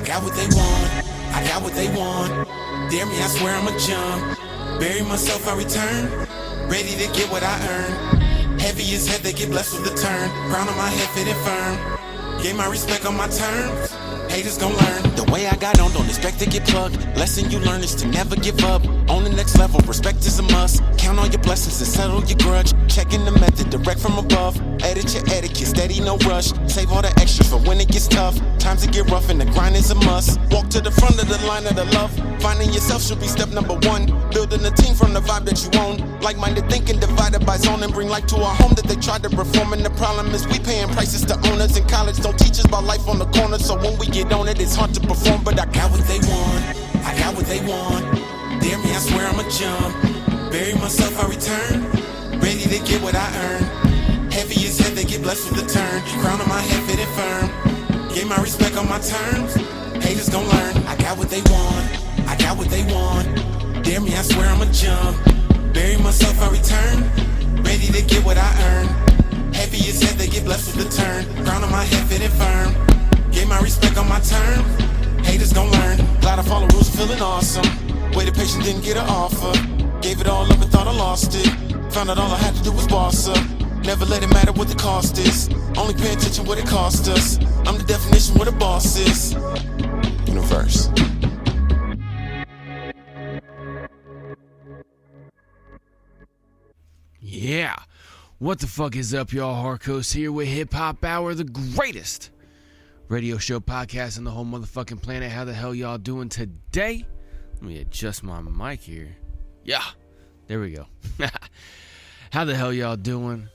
got what they want, I got what they want. Dare me, I swear I'ma jump. Bury myself, I return. Ready to get what I earn. Heavy as head, they get blessed with the turn. Crown on my head, fitted firm. Gave my respect on my terms. Haters gon' learn. The way I got on, don't expect to get plugged. Lesson you learn is to never give up. On the next level, respect is a must. Count on your blessings and settle your grudge. Checking the method direct from above. Edit your etiquette, steady, no rush. Save all the extras for when it gets tough. Times to get rough and the grind is a must. Walk to the front of the line of the love. Finding yourself should be step number one. Building a team from the vibe that you own. Like-minded thinking divided by zone and bring life to a home that they tried to reform. And the problem is we paying prices to owners in college. Don't teach us about life on the corner. So when we get on it, it's hard to perform. But I got what they want, I got what they want. Dare me, I swear I'ma jump. Bury myself, I return. Ready to get what I earn. Heavy as head, they get blessed with the turn. Crown on my head, fitted firm. Gave my respect on my terms. Haters gon' learn. I got what they want, I got what they want. Dare me, I swear I'ma jump. Bury myself, I return. Ready to get what I earn. Heavy as head, they get blessed with the turn. Crown on my head, fitted firm. Gave my respect on my terms. Haters gon' learn. Glad I follow rules, feeling awesome. Waited patient, didn't get an offer. Gave it all up and thought I lost it. Found out all I had to do was boss up. Never let it matter what the cost is. Only pay attention what it cost us. I'm the definition what a boss is. Universe. Yeah. What the fuck is up, y'all? Harkos here with HipHop Hour, the greatest radio show podcast on the whole motherfucking planet. How the hell y'all doing today? Let me adjust my mic here. Yeah, there we go. How the hell y'all doing?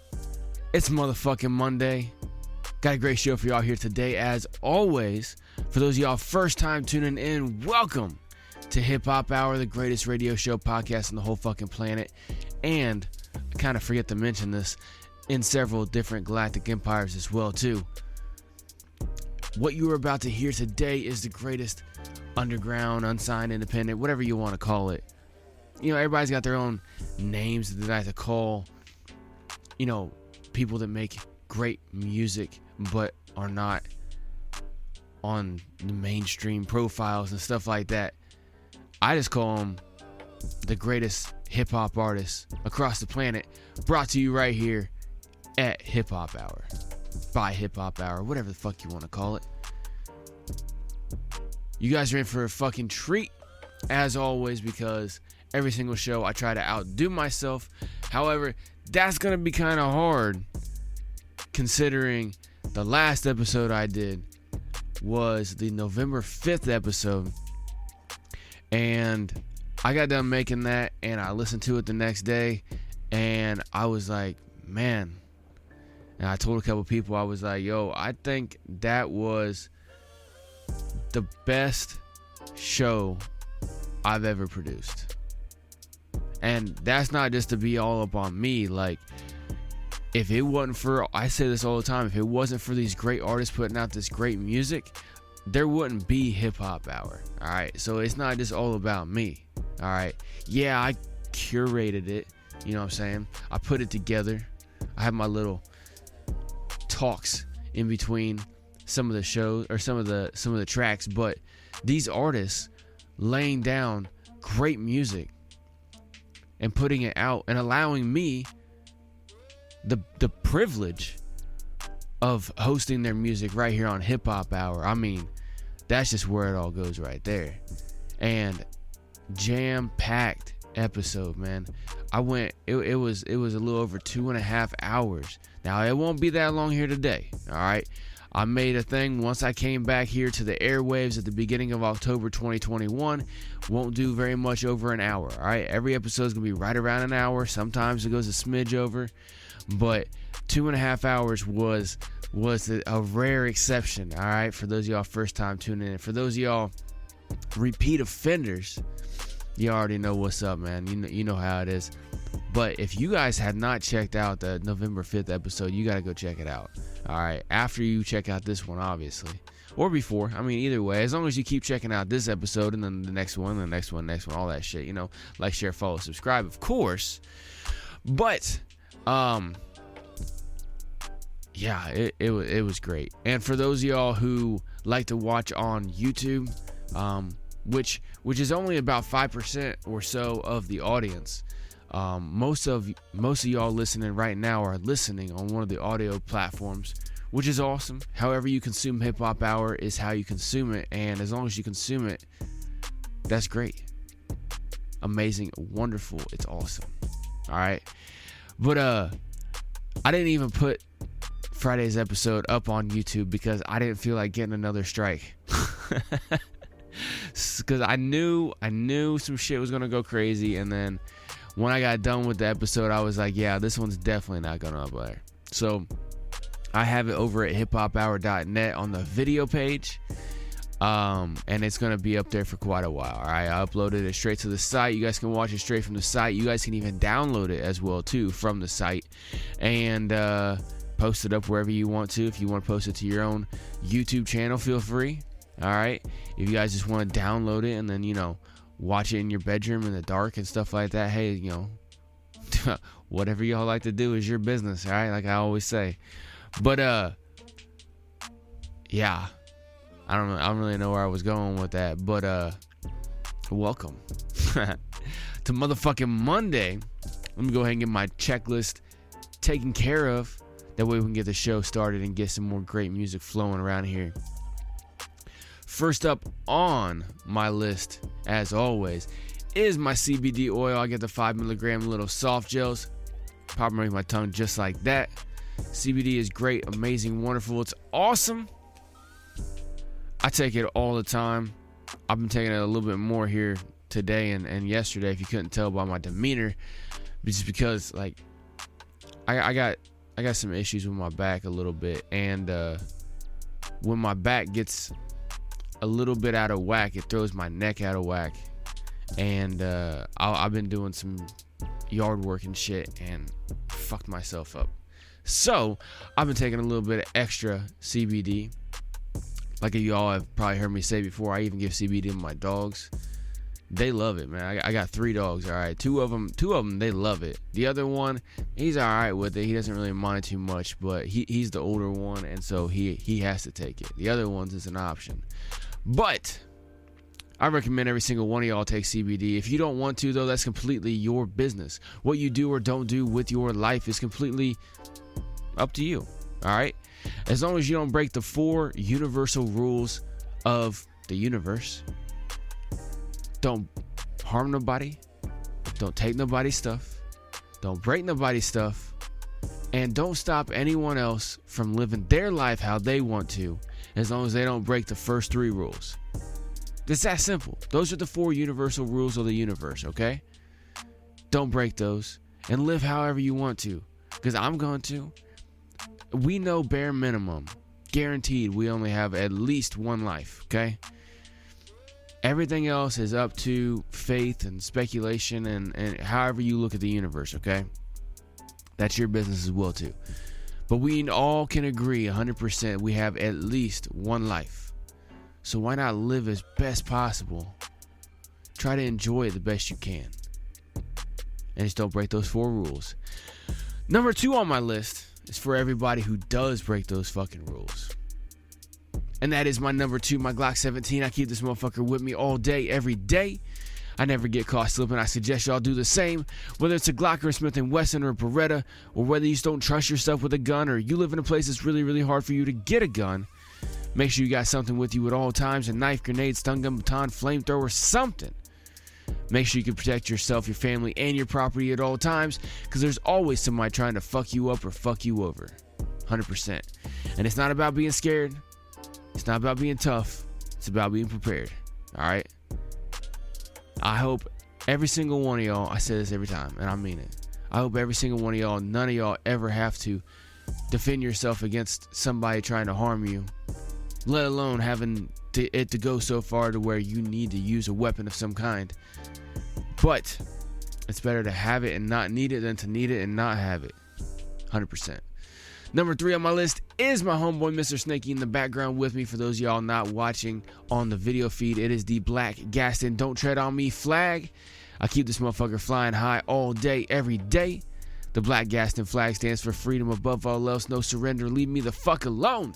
It's motherfucking Monday. Got a great show for y'all here today. As always, for those of y'all first time tuning in, welcome to HipHop Hour, the greatest radio show podcast on the whole fucking planet. And I kind of forget to mention this, in several different galactic empires as well too. What you are about to hear today is the greatest underground, unsigned, independent, whatever you want to call it. You know, everybody's got their own names that they like to call, you know, people that make great music but are not on the mainstream profiles and stuff like that. I just call them the greatest hip-hop artists across the planet, brought to you right here at HipHop Hour, by HipHop Hour, whatever the fuck you want to call it. You guys are in for a fucking treat, as always, because every single show I try to outdo myself. However, that's going to be kind of hard, considering the last episode I did was the November 5th episode, and I got done making that, and I listened to it the next day, and I was like, man. And I told a couple people, I was like, yo, I think that was the best show I've ever produced. And that's not just to be all up on me. Like, if it wasn't for, I say this all the time, if it wasn't for these great artists putting out this great music, there wouldn't be HipHop Hour. All right. So it's not just all about me. All right. Yeah, I curated it. You know what I'm saying? I put it together. I have my little talks in between some of the shows or some of the tracks, but these artists laying down great music and putting it out and allowing me the privilege of hosting their music right here on HipHop Hour. I mean, that's just where it all goes right there. And jam-packed episode, man. It was a little over 2.5 hours. Now, it won't be that long here today, all right? I made a thing once I came back here to the airwaves at the beginning of October 2021. Won't do very much over an hour, all right? Every episode is going to be right around an hour. Sometimes it goes a smidge over. But 2.5 hours was a rare exception, all right? For those of y'all first time tuning in. For those of y'all repeat offenders, you already know what's up, man. You know how it is. But if you guys have not checked out the November 5th episode, you got to go check it out. All right. After you check out this one, obviously. Or before. I mean, either way. As long as you keep checking out this episode and then the next one, the next one, all that shit. You know, like, share, follow, subscribe, of course. But, yeah, it was great. And for those of y'all who like to watch on YouTube, which is only about 5% or so of the audience, most of y'all listening right now are listening on one of the audio platforms, which is awesome. However you consume Hip Hop Hour is how you consume it, and as long as you consume it, that's great, amazing, wonderful, it's awesome. All right, but I didn't even put Friday's episode up on YouTube because I didn't feel like getting another strike. Because I knew some shit was gonna go crazy, and then when I got done with the episode, I was like, yeah, this one's definitely not gonna up there. So I have it over at hiphophour.net on the video page, and it's gonna be up there for quite a while. All right, I uploaded it straight to the site. You guys can watch it straight from the site. You guys can even download it as well too from the site, and post it up wherever you want to. If you want to post it to your own YouTube channel, feel free. All right, if you guys just want to download it and then, you know, watch it in your bedroom in the dark and stuff like that, hey, you know, whatever y'all like to do is your business. All right, like I always say. But yeah, I don't really know where I was going with that, but welcome to motherfucking Monday. Let me go ahead and get my checklist taken care of. That way we can get the show started and get some more great music flowing around here. First up on my list, as always, is my CBD oil. I get the 5 milligram little soft gels. Pop them in my tongue just like that. CBD is great, amazing, wonderful. It's awesome. I take it all the time. I've been taking it a little bit more here today and yesterday, if you couldn't tell by my demeanor. Just because, like, I got some issues with my back a little bit, and when my back gets a little bit out of whack, it throws my neck out of whack, and I've been doing some yard work and shit and fucked myself up. So I've been taking a little bit of extra CBD. Like y'all have probably heard me say before, I even give CBD to my dogs. They love it, man. I got 3 dogs, all right. Two of them, they love it. The other one, he's all right with it. He doesn't really mind too much, but he's the older one, and so he has to take it. The other ones is an option. But I recommend every single one of y'all take CBD. If you don't want to, though, that's completely your business. What you do or don't do with your life is completely up to you, all right? As long as you don't break the 4 universal rules of the universe. Don't harm nobody. Don't take nobody's stuff. Don't break nobody's stuff. And don't stop anyone else from living their life how they want to, as long as they don't break the first 3 rules. It's that simple. Those are the 4 universal rules of the universe, okay? Don't break those and live however you want to, because I'm going to. We know bare minimum, guaranteed, we only have at least one life, okay? Everything else is up to faith and speculation and however you look at the universe, okay? That's your business as well, too. But we all can agree 100% we have at least one life. So why not live as best possible? Try to enjoy it the best you can. And just don't break those 4 rules. Number 2 on my list is for everybody who does break those fucking rules. And that is my number 2, my Glock 17. I keep this motherfucker with me all day, every day. I never get caught slipping. I suggest y'all do the same. Whether it's a Glock or a Smith & Wesson or a Beretta, or whether you just don't trust yourself with a gun, or you live in a place that's really, really hard for you to get a gun, make sure you got something with you at all times. A knife, grenade, stun gun, baton, flamethrower, something. Make sure you can protect yourself, your family, and your property at all times, because there's always somebody trying to fuck you up or fuck you over. 100%. And it's not about being scared. It's not about being tough. It's about being prepared. All right? I hope every single one of y'all, I say this every time, and I mean it. I hope every single one of y'all, none of y'all ever have to defend yourself against somebody trying to harm you, let alone having it to go so far to where you need to use a weapon of some kind. But it's better to have it and not need it than to need it and not have it. 100%. Number 3 on my list is my homeboy Mr. Snakey in the background with me. For those of y'all not watching on the video feed, it is the Black Gaston Don't Tread on Me flag. I keep this motherfucker flying high all day, every day. The Black Gaston flag stands for freedom above all else, no surrender, leave me the fuck alone.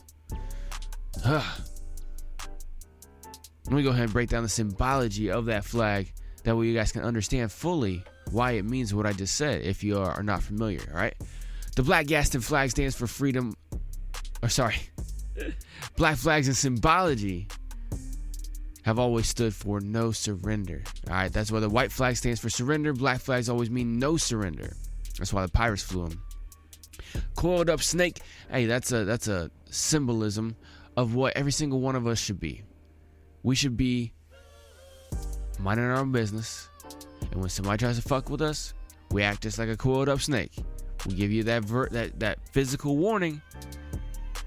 Let me go ahead and break down the symbology of that flag. That way you guys can understand fully why it means what I just said if you are not familiar, all right? The Black Gaston flag stands for freedom, black flags and symbology have always stood for no surrender, all right? That's why the white flag stands for surrender. Black flags always mean no surrender. That's why the pirates flew them. Coiled up snake, hey, that's a symbolism of what every single one of us should be. We should be minding our own business, and when somebody tries to fuck with us, we act just like a coiled up snake. We give you that physical warning,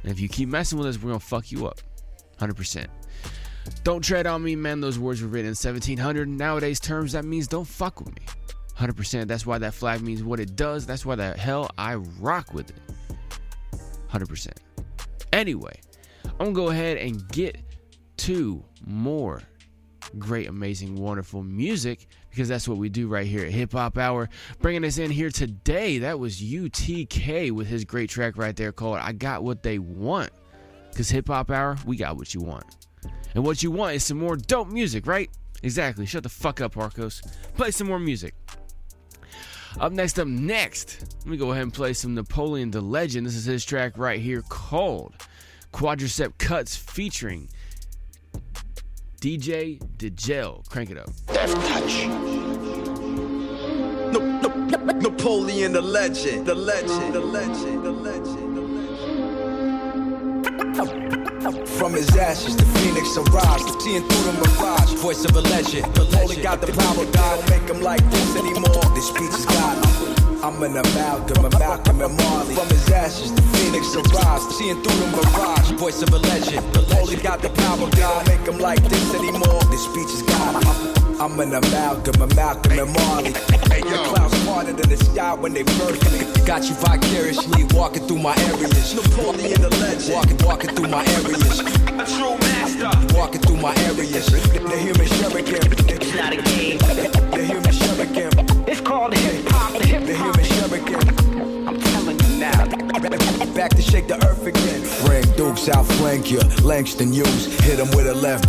and if you keep messing with us, we're gonna fuck you up, 100%. Don't tread on me, man. Those words were written in 1700. Nowadays terms, that means don't fuck with me, 100%. That's why that flag means what it does. That's why the hell I rock with it, 100%. Anyway, I'm gonna go ahead and get to more great, amazing, wonderful music, because that's what we do right here at Hip Hop Hour. Bringing us in here today, that was UTK with his great track right there called I Got What They Want. Because Hip Hop Hour, we got what you want. And what you want is some more dope music, right? Exactly. Shut the fuck up, Harkos. Play some more music. Up next, let me go ahead and play some Napoleon the Legend. This is his track right here called Quadricep Cuts featuring DJ Djel. Crank it up. Death touch. Napoleon the legend. The legend. The legend. The legend. The legend. From his ashes, the phoenix arise. Seeing through the mirage. Voice of a legend. Only got the power, God. Don't make him like this anymore. This speech is God. I'm an amalgam of Malcolm and Marley. From his ashes, the phoenix arise. Seeing through the mirage. Voice of a legend. Only got the power, God. Don't make him like this anymore. This speech is God. I'm an amalgam of Malcolm and Marley. The clouds parted in the sky when they first me. Got you vicariously walking through my areas. Napoleon the legend. Walking through my areas. A true master. Walking through my areas. The human shuriken. It's not a game. The human shuriken. It's called hip-hop. The human shuriken. I'm telling you now. Back to shake the earth again. Ring Dukes outflank you. Langston Hughes. Hit him with a left.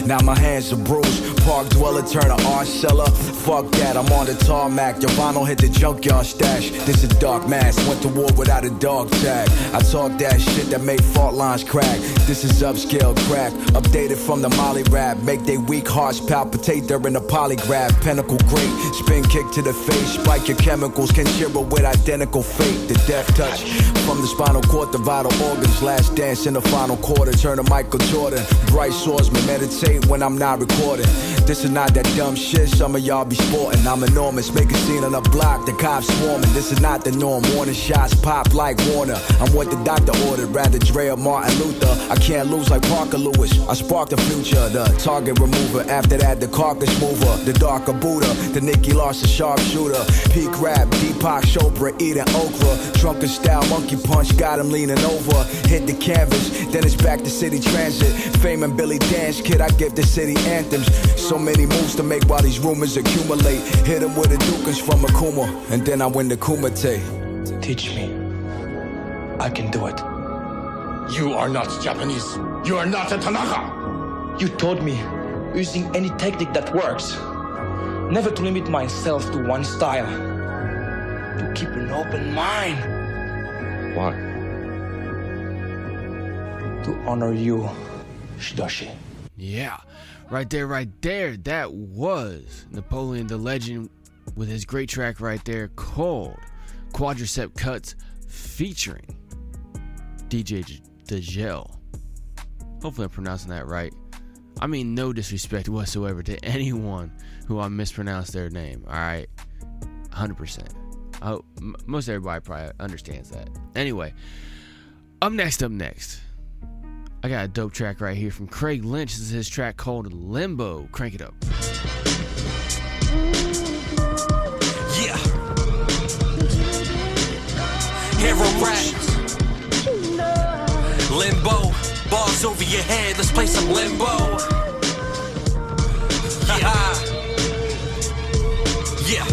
Now my hands are bruised. Park dweller turn to art seller. Fuck that, I'm on the tarmac. Your vinyl hit the junkyard stash. This is dark mass. Went to war without a dog tag. I talk that shit that made fault lines crack. This is upscale crack. Updated from the Molly rap. Make they weak hearts palpitate. They're in a polygraph. Pinnacle great. Spin kick to the face. Spike your chemicals. Can share with identical fate. The death touch. From the spinal cord to vital organs. Last dance in the final quarter. Turn to Michael Jordan. Bright swordsman. Meditate when I'm not recording. This is not that dumb shit some of y'all be sporting. I'm enormous, make a scene on the block, the cops swarming. This is not the norm, warning shots pop like Warner. I'm what the doctor ordered, rather Dre or Martin Luther. I can't lose like Parker Lewis, I spark the future. The target remover, after that the carcass mover. The darker Buddha, the Nicky Larson sharpshooter. Peak rap, Deepak Chopra eating okra. Drunken style, monkey punch, got him leaning over. Hit the canvas, then it's back to city transit. Fame and Billy Dance, kid, I give the city anthems. So many moves to make while these rumors accumulate. Hit them with the Dukans from Akuma, and then I win the Kumite. Teach me. I can do it. You are not Japanese. You are not a Tanaka. You told me using any technique that works. Never to limit myself to one style. To keep an open mind. Why? To honor you, Shidoshi. Yeah, right there. That was Napoleon the Legend with his great track right there called Quadricep Cuts featuring DJ Djel. Hopefully I'm pronouncing that right. I mean, no disrespect whatsoever to anyone who I mispronounced their name, alright? 100%. I hope most everybody probably understands that. Anyway, up next. I got a dope track right here from Craig Lynch. This is his track called Limbo. Crank it up. Yeah. Hero rap. Limbo. Bars over your head. Let's play some limbo. Yeah. Yeah.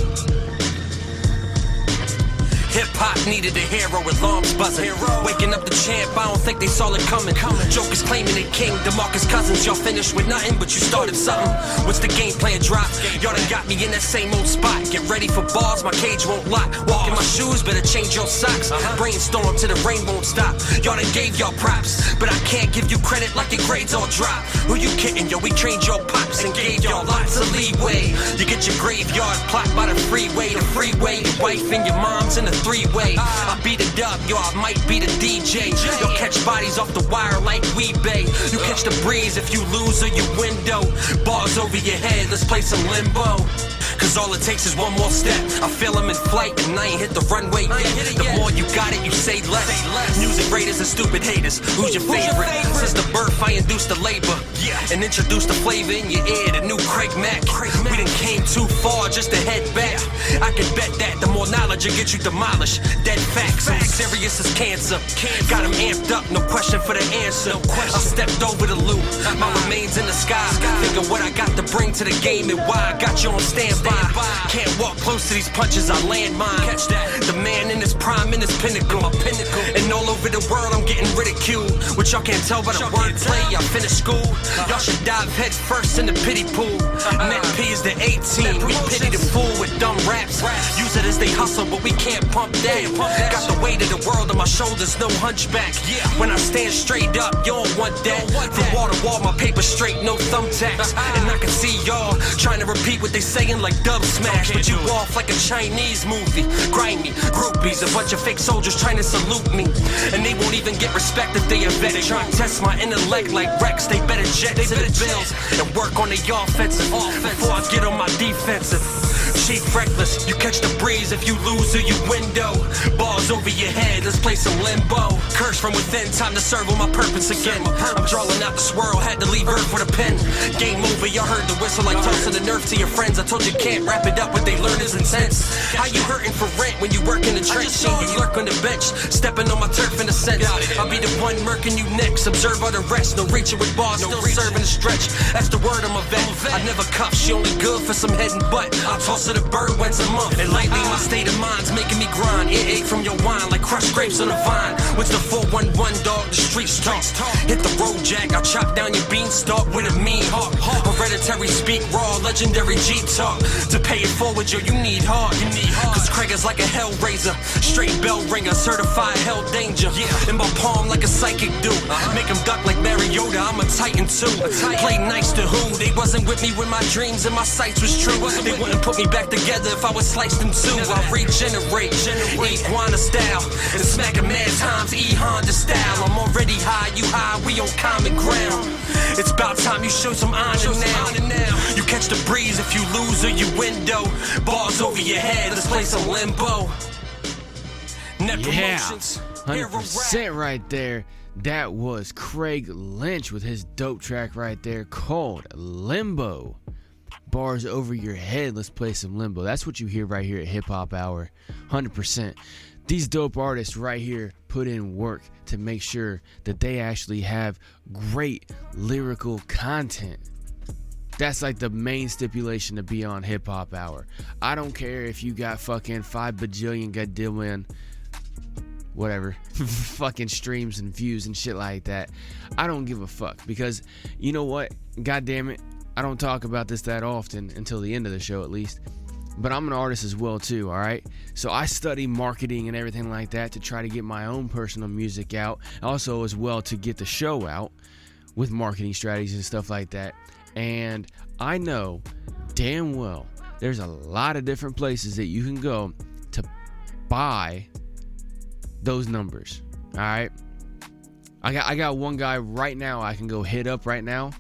just needed a hero, alarms buzzing. Waking up the champ, I don't think they saw it coming. Jokers claiming they king, DeMarcus Cousins. Y'all finished with nothing, but you started something. What's the game plan drop? Y'all done got me in that same old spot. Get ready for bars, my cage won't lock. Walk in my shoes, better change your socks. Brainstorm till the rain won't stop. Y'all done gave y'all props, but I can't give you credit like your grades all drop. Who you kidding, yo? We trained your pops and gave y'all lots of leeway. You get your graveyard plot by the freeway. The freeway, your wife and your mom's in a three-way. I beat it up, yo, I might be the DJ. Yo, catch bodies off the wire like Weebay. You catch the breeze if you lose or you window. Bars over your head, let's play some Limbo. Cause all it takes is one more step. I feel them in flight and I ain't hit the runway yet. The more you got it, you say less. Music raiders and stupid haters. Who's your favorite? Since the birth, I induced the labor and introduced the flavor in your ear. The new Craig Mack. We done came too far just to head back. I can bet that the more knowledge will get you demolished. Dead facts, I'm serious as cancer. Got them amped up, no question for the answer. I stepped over the loop, my remains in the sky. Think of what I got to bring to the game and why I got you on standby. Can't walk close to these punches, I land mine. Catch that. The man in his prime, in his pinnacle. And all over the world, I'm getting ridiculed. Which y'all can't tell by the wordplay. Y'all finished school. Y'all should dive head first in the pity pool. Net P is the 18. We pity the fool with dumb raps. Use it as they hustle, but we can't pump that. Got the weight of the world on my shoulders, no hunchback. When I stand straight up, you don't want that. From wall to wall, my paper straight, no thumbtacks. And I can see y'all trying to repeat what they saying like dub smash. But you off like a Chinese movie. Grimy, groupies, a bunch of fake soldiers trying to salute me. And they won't even get respect if they a vet. Trying to test my intellect like Rex. They better jet to the bills and work on the offensive before I get on my defensive. Chief reckless, you catch the breeze if you lose or you window. Bars over your head, let's play some Limbo. Curse from within, time to serve on my purpose again. I'm drawing out the swirl, had to leave Earth with a pen. Game over, y'all heard the whistle like tossing the nerve to your friends. I told you can't wrap it up, what they learn is intense. How you hurting for rent when you work in the trench? Seen you lurk on the bench, stepping on my turf in a sense. I'll be the one murking you next, observe all the rest. No reaching with bars, still serving the stretch. That's the word, I'm a vet. I never cuff, she only good for some head and butt. I toss her the bird once a month. And lately my state of mind's making me grind. Earache from your wine like crushed grapes on a vine. What's the 411 dog? The streets talk. Hit the road, Jack. I'll chop down your beanstalk with a mean hawk. Hereditary speak raw, legendary G talk. To pay it forward, yo, you need hard. Cause Craig is like a hell raiser. Straight bell ringer, certified hell danger. In my palm like a psychic do. Make him duck like Mariota, I'm a titan too. Play nice to who? They wasn't with me when my dreams and my sights was true. They wouldn't put me back together if I was sliced in two. I regenerate, iguana style, and smack a mad times, E-Honda style. I'm already high, you high, we on common ground. It's about time you show some honor now. You catch the breeze if you lose or you window. Bars over your head, let's play some Limbo. Net promotions, 100% right there. That was Craig Lynch with his dope track right there called Limbo. Bars over your head, let's play some Limbo. That's what you hear right here at Hip Hop Hour, 100%. These dope artists right here put in work to make sure that they actually have great lyrical content. That's like the main stipulation to be on Hip Hop Hour. I don't care if you got fucking 5 bajillion goddamn whatever fucking streams and views and shit like that. I don't give a fuck, because you know what, god damn it, I don't talk about this that often, until the end of the show at least, but I'm an artist as well too, alright? So I study marketing and everything like that to try to get my own personal music out, also as well to get the show out with marketing strategies and stuff like that. And I know damn well there's a lot of different places that you can go to buy those numbers, alright? I got one guy right now I can go hit up right now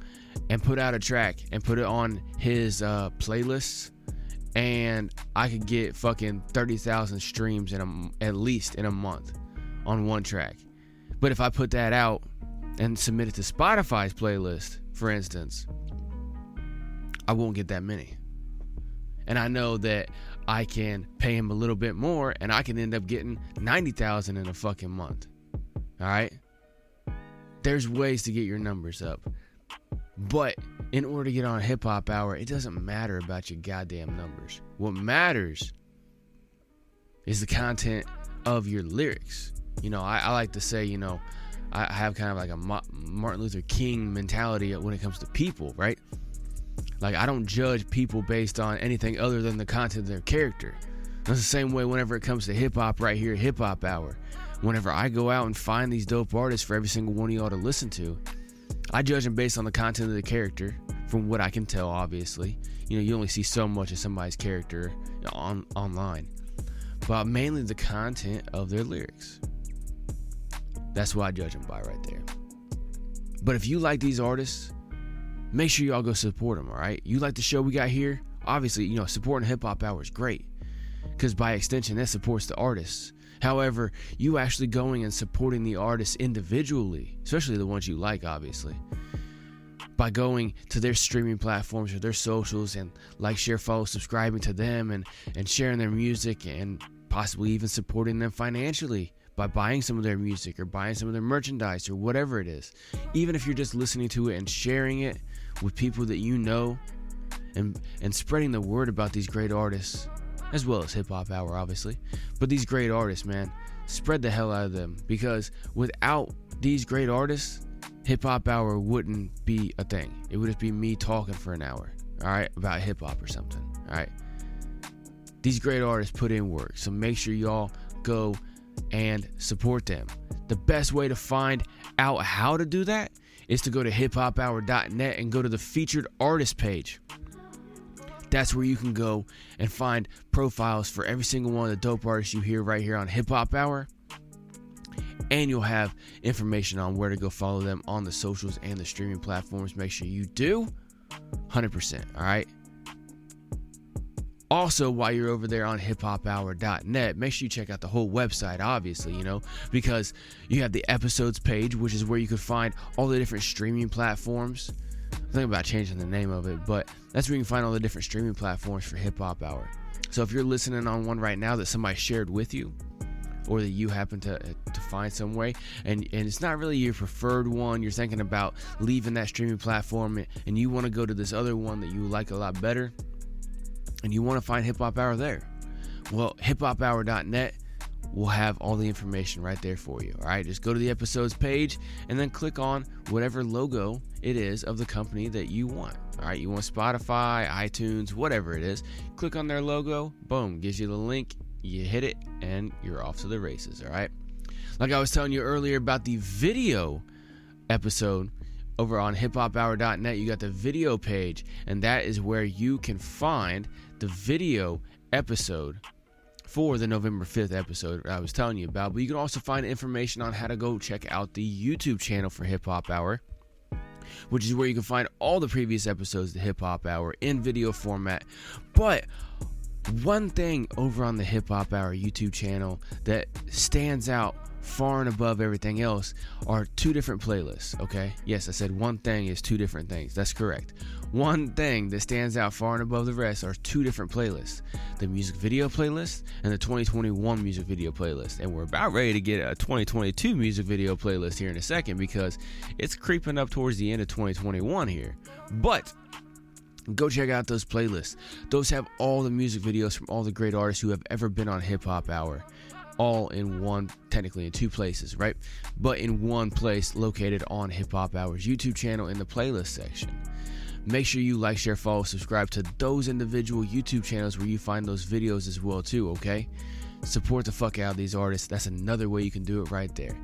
and put out a track and put it on his playlists, and I could get fucking 30,000 streams at least in a month on one track. But if I put that out and submit it to Spotify's playlist, for instance, I won't get that many. And I know that I can pay him a little bit more and I can end up getting 90,000 in a fucking month. Alright? There's ways to get your numbers up. But in order to get on Hip Hop Hour, it doesn't matter about your goddamn numbers. What matters is the content of your lyrics. You know, I like to say, you know, I have kind of like a Martin Luther King mentality when it comes to people, right? Like, I don't judge people based on anything other than the content of their character. That's the same way whenever it comes to hip-hop right here at HipHop Hour. Whenever I go out and find these dope artists for every single one of y'all to listen to, I judge them based on the content of the character, from what I can tell, obviously. You know, you only see so much of somebody's character online. But mainly the content of their lyrics. That's what I judge them by right there. But if you like these artists, make sure y'all go support them, all right? You like the show we got here? Obviously, you know, supporting HipHop Hour is great, because by extension, that supports the artists. However, you actually going and supporting the artists individually, especially the ones you like, obviously, by going to their streaming platforms or their socials and like, share, follow, subscribing to them and sharing their music, and possibly even supporting them financially by buying some of their music or buying some of their merchandise or whatever it is. Even if you're just listening to it and sharing it with people that you know, and spreading the word about these great artists, as well as HipHop Hour, obviously. But these great artists, man, spread the hell out of them, because without these great artists, HipHop Hour wouldn't be a thing. It would just be me talking for an hour, all right, about hip-hop or something, all right? These great artists put in work, so make sure y'all go and support them. The best way to find out how to do that is to go to hiphophour.net and go to the featured artist page. That's where you can go and find profiles for every single one of the dope artists you hear right here on HipHop Hour. And you'll have information on where to go follow them on the socials and the streaming platforms. Make sure you do 100%, all right? Also, while you're over there on hiphophour.net, make sure you check out the whole website, obviously, you know, because you have the episodes page, which is where you can find all the different streaming platforms. I'm thinking about changing the name of it, but that's where you can find all the different streaming platforms for HipHop Hour. So if you're listening on one right now that somebody shared with you, or that you happen to find some way, and it's not really your preferred one, you're thinking about leaving that streaming platform and you want to go to this other one that you like a lot better, and you want to find HipHop Hour there, well, hiphophour.net will have all the information right there for you. All right, just go to the episodes page and then click on whatever logo it is of the company that you want. All right, you want Spotify, iTunes, whatever it is, click on their logo, boom, gives you the link, you hit it, and you're off to the races. All right, like I was telling you earlier about the video episode over on hiphophour.net, you got the video page, and that is where you can find the video episode for the November 5th episode I was telling you about. But you can also find information on how to go check out the YouTube channel for HipHop Hour, which is where you can find all the previous episodes of the HipHop Hour in video format. But one thing over on the HipHop Hour YouTube channel that stands out far and above everything else are two different playlists, okay? Yes, I said one thing is two different things. That's correct. One thing that stands out far and above the rest are two different playlists. The music video playlist and the 2021 music video playlist. And we're about ready to get a 2022 music video playlist here in a second, because it's creeping up towards the end of 2021 here. But go check out those playlists. Those have all the music videos from all the great artists who have ever been on HipHop Hour. All in one, technically in two places, right? But in one place located on HipHop Hour's YouTube channel in the playlist section. Make sure you like, share, follow, subscribe to those individual YouTube channels where you find those videos as well too, okay? Support the fuck out of these artists. That's another way you can do it right there.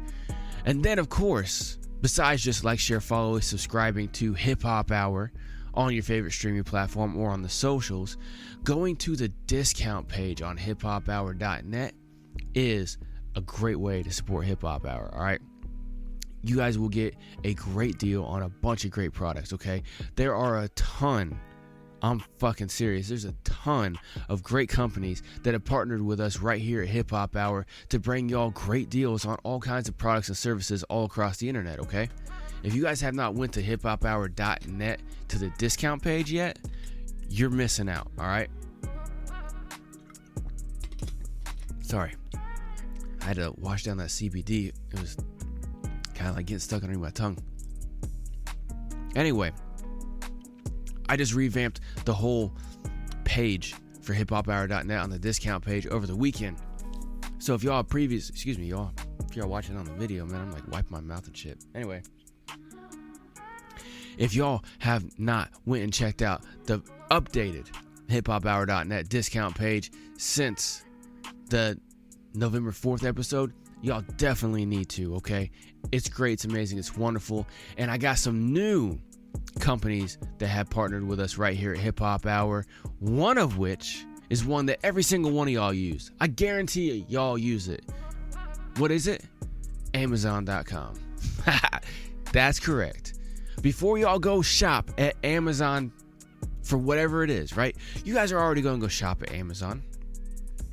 And then, of course, besides just like, share, follow, subscribing to HipHop Hour on your favorite streaming platform or on the socials, going to the discount page on hiphophour.net is a great way to support HipHop Hour, all right? You guys will get a great deal on a bunch of great products, okay? There are a ton, I'm fucking serious, there's a ton of great companies that have partnered with us right here at HipHop Hour to bring y'all great deals on all kinds of products and services all across the internet, okay? If you guys have not went to hiphophour.net to the discount page yet, you're missing out, all right? Sorry. I had to wash down that CBD. It was kind of like getting stuck underneath my tongue. Anyway, I just revamped the whole page for hiphophour.net on the discount page over the weekend. So if y'all if y'all watching on the video, man, I'm like wiping my mouth and shit. Anyway, if y'all have not went and checked out the updated hiphophour.net discount page since the November 4th episode, y'all definitely need to, okay? It's great, it's amazing, it's wonderful. And I got some new companies that have partnered with us right here at Hip Hop Hour, one of which is one that every single one of y'all use. I guarantee y'all use it. What is it? Amazon.com. That's correct. Before y'all go shop at Amazon for whatever it is, right? You guys are already going to go shop at Amazon.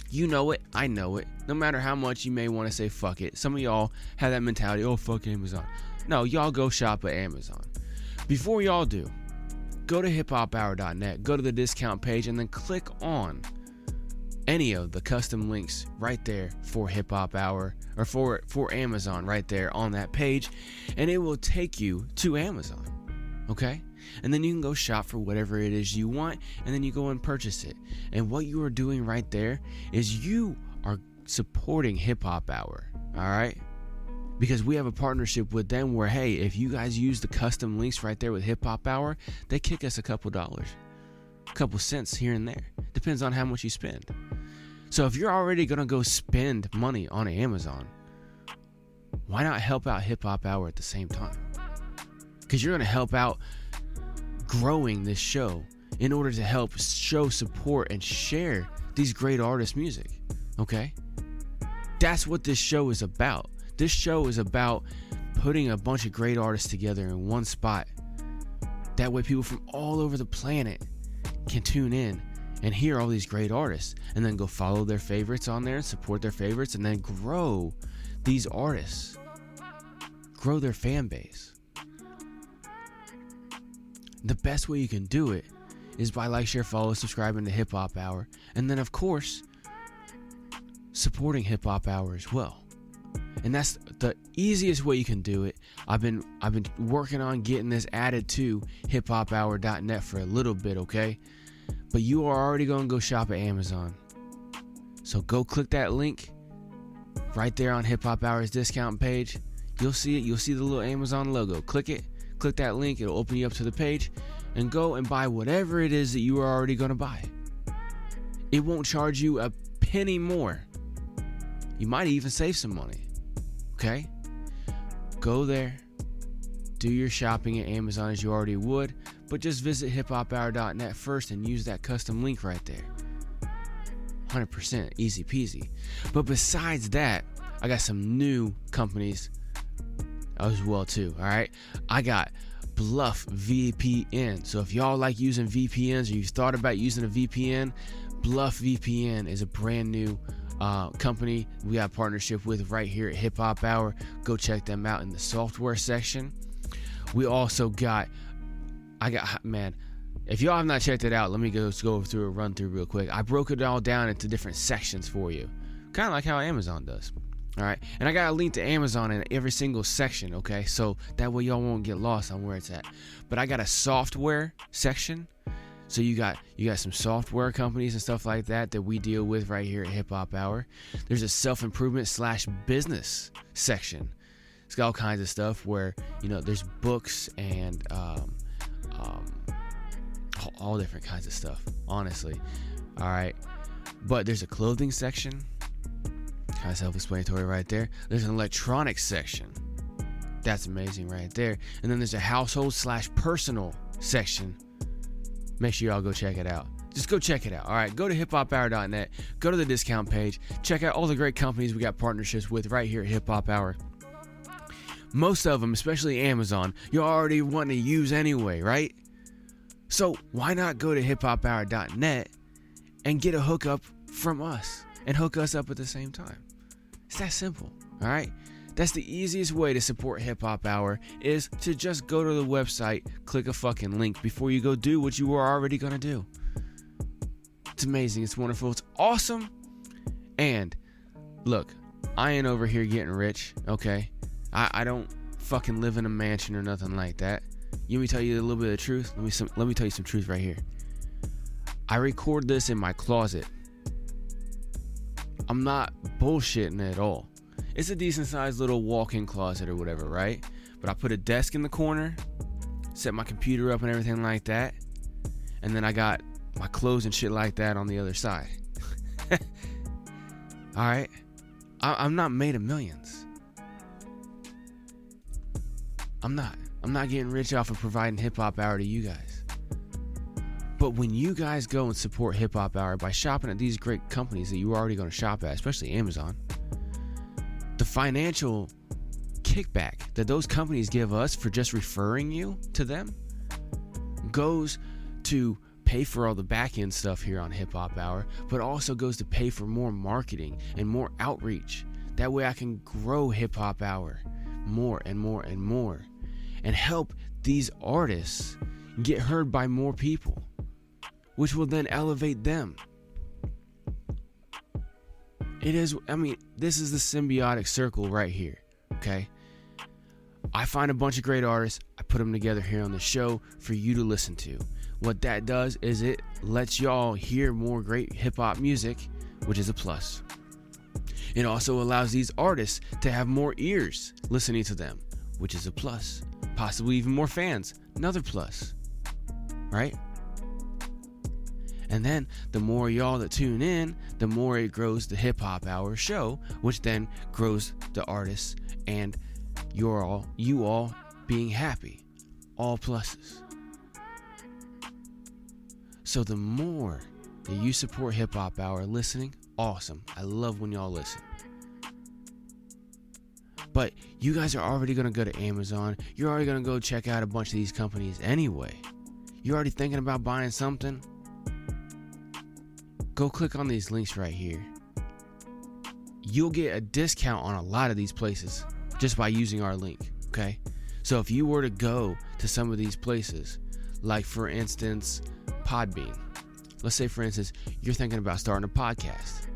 You know it. I know it. No matter how much you may want to say fuck it. Some of y'all have that mentality, oh, fuck Amazon. No, y'all go shop at Amazon. Before y'all do, go to hiphophour.net, go to the discount page, and then click on any of the custom links right there for Hip Hop Hour, or for Amazon right there on that page, and it will take you to Amazon, okay? And then you can go shop for whatever it is you want, and then you go and purchase it. And what you are doing right there is you are supporting Hip Hop Hour, all right? Because we have a partnership with them where, hey, if you guys use the custom links right there with Hip Hop Hour, they kick us a couple dollars, a couple cents here and there. Depends on how much you spend. So if you're already going to go spend money on Amazon, why not help out Hip Hop Hour at the same time? Because you're going to help out growing this show in order to help show support and share these great artists' music, okay? That's what this show is about. This show is about putting a bunch of great artists together in one spot. That way people from all over the planet can tune in and hear all these great artists, and then go follow their favorites on there and support their favorites, and then grow these artists, grow their fan base. The best way you can do it is by like, share, follow, subscribing to Hip Hop Hour, and then of course supporting Hip Hop Hour as well. And that's the easiest way you can do it. I've been working on getting this added to hiphophour.net for a little bit, okay? But you are already going to go shop at Amazon. So go click that link right there on Hip Hop Hour's discount page. You'll see it. You'll see the little Amazon logo. Click it. Click that link. It'll open you up to the page. And go and buy whatever it is that you are already going to buy. It won't charge you a penny more. You might even save some money. Okay? Go there. Do your shopping at Amazon as you already would. But just visit hiphophour.net first and use that custom link right there. 100% easy peasy. But besides that, I got some new companies as well too. All right, I got Bluff VPN. So if y'all like using VPNs, or you've thought about using a VPN, Bluff VPN is a brand new company we have a partnership with right here at Hip Hop Hour. Go check them out in the software section. We also got, man, if y'all have not checked it out, let me go through a run through real quick. I broke it all down into different sections for you, kind of like how Amazon does. All right, and I got a link to Amazon in every single section, okay? So that way y'all won't get lost on where it's at. But I got a software section. So you got some software companies and stuff like that we deal with right here at Hip Hop Hour. There's a self-improvement / business section. It's got all kinds of stuff where, you know, there's books and all different kinds of stuff, honestly. All right, but there's a clothing section. Kind of self-explanatory right there. There's an electronics section. That's amazing right there. And then there's a household / personal section. Make sure y'all go check it out. Just go check it out. All right, go to hiphophour.net. Go to the discount page. Check out all the great companies we got partnerships with right here at Hip Hop Hour. Most of them, especially Amazon, you already want to use anyway, right? So why not go to hiphophour.net and get a hookup from us and hook us up at the same time? It's that simple, all right? That's the easiest way to support Hip Hop Hour, is to just go to the website, click a fucking link before you go do what you were already going to do. It's amazing. It's wonderful. It's awesome. And look, I ain't over here getting rich, okay? I don't fucking live in a mansion or nothing like that. You want me to tell you a little bit of the truth? Let me tell you some truth right here. I record this in my closet. I'm not bullshitting at all. It's a decent sized little walk-in closet or whatever, right? But I put a desk in the corner, set my computer up and everything like that, and then I got my clothes and shit like that on the other side. Alright? I'm not made of millions. I'm not getting rich off of providing HipHop Hour to you guys. But when you guys go and support HipHop Hour by shopping at these great companies that you're already going to shop at, especially Amazon, the financial kickback that those companies give us for just referring you to them goes to pay for all the back end stuff here on HipHop Hour, but also goes to pay for more marketing and more outreach. That way I can grow HipHop Hour more and more and more and help these artists get heard by more people, which will then elevate them. This is the symbiotic circle right here, okay? I find a bunch of great artists, I put them together here on the show for you to listen to. What that does is it lets y'all hear more great hip-hop music, which is a plus. It also allows these artists to have more ears listening to them, which is a plus. Possibly even more fans, another plus, right? And then the more y'all that tune in, the more it grows the HipHop Hour show, which then grows the artists and you all being happy. All pluses. So the more that you support HipHop Hour listening, awesome. I love when y'all listen. But you guys are already going to go to Amazon. You're already going to go check out a bunch of these companies anyway. You're already thinking about buying something. Go click on these links right here. You'll get a discount on a lot of these places just by using our link, okay? So if you were to go to some of these places, like for instance, Podbean. Let's say for instance, you're thinking about starting a podcast.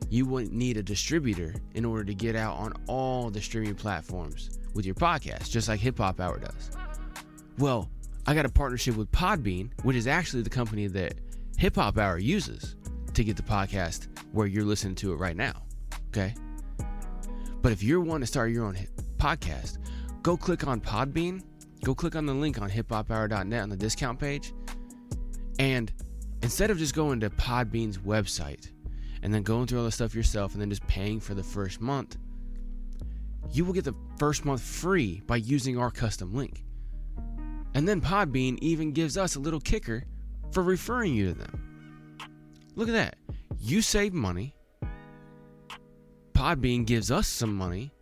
You wouldn't need a distributor in order to get out on all the streaming platforms with your podcast, just like HipHop Hour does. Well, I got a partnership with Podbean, which is actually the company that HipHop Hour uses to get the podcast where you're listening to it right now, okay? But if you're wanting to start your own podcast, go click on Podbean, go click on the link on hiphophour.net on the discount page, and instead of just going to Podbean's website and then going through all the stuff yourself and then just paying for the first month, you will get the first month free by using our custom link. And then Podbean even gives us a little kicker for referring you to them. Look at that. You save money. Podbean gives us some money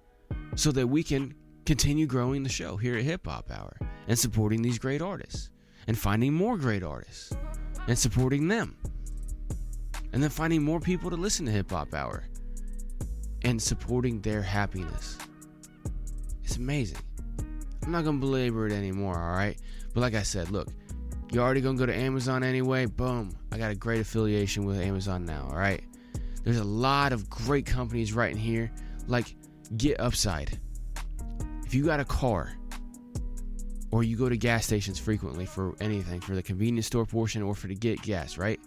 so that we can continue growing the show here at HipHop Hour and supporting these great artists and finding more great artists and supporting them. And then finding more people to listen to HipHop Hour and supporting their happiness. It's amazing. I'm not going to belabor it anymore, alright? But like I said, look, you're already going to go to Amazon anyway. Boom. I got a great affiliation with Amazon now, alright? There's a lot of great companies right in here, like Get Upside. If you got a car, or you go to gas stations frequently for anything, for the convenience store portion or for to get gas, right?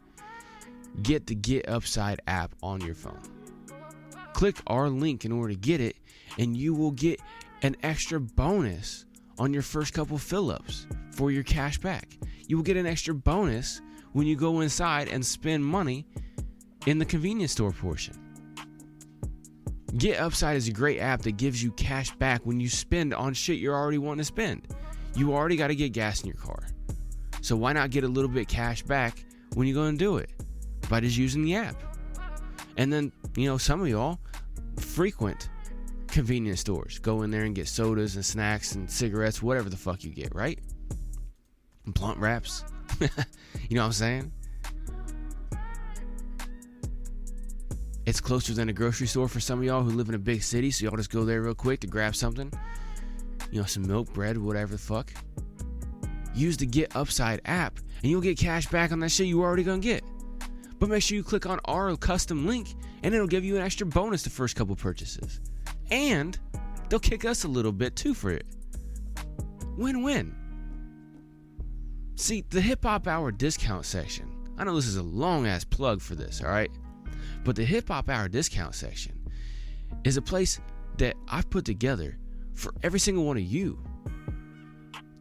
Get the Get Upside app on your phone. Click our link in order to get it, and you will get an extra bonus on your first couple fill-ups for your cash back. You will get an extra bonus when you go inside and spend money in the convenience store portion. Get Upside is a great app that gives you cash back when you spend on shit you're already wanting to spend. You already got to get gas in your car. So why not get a little bit cash back when you go and do it? By just using the app. And then, some of y'all frequent convenience stores. Go in there and get sodas and snacks and cigarettes, whatever the fuck you get, right? And blunt wraps. You know what I'm saying? It's closer than a grocery store for some of y'all who live in a big city, so y'all just go there real quick to grab something. Some milk, bread, whatever the fuck. Use the Get Upside app, and you'll get cash back on that shit you already gonna get. But make sure you click on our custom link, and it'll give you an extra bonus the first couple purchases. And they'll kick us a little bit too for it. Win-win. See, the HipHop Hour discount section, I know this is a long-ass plug for this, alright? But the Hip Hop Hour discount section is a place that I've put together for every single one of you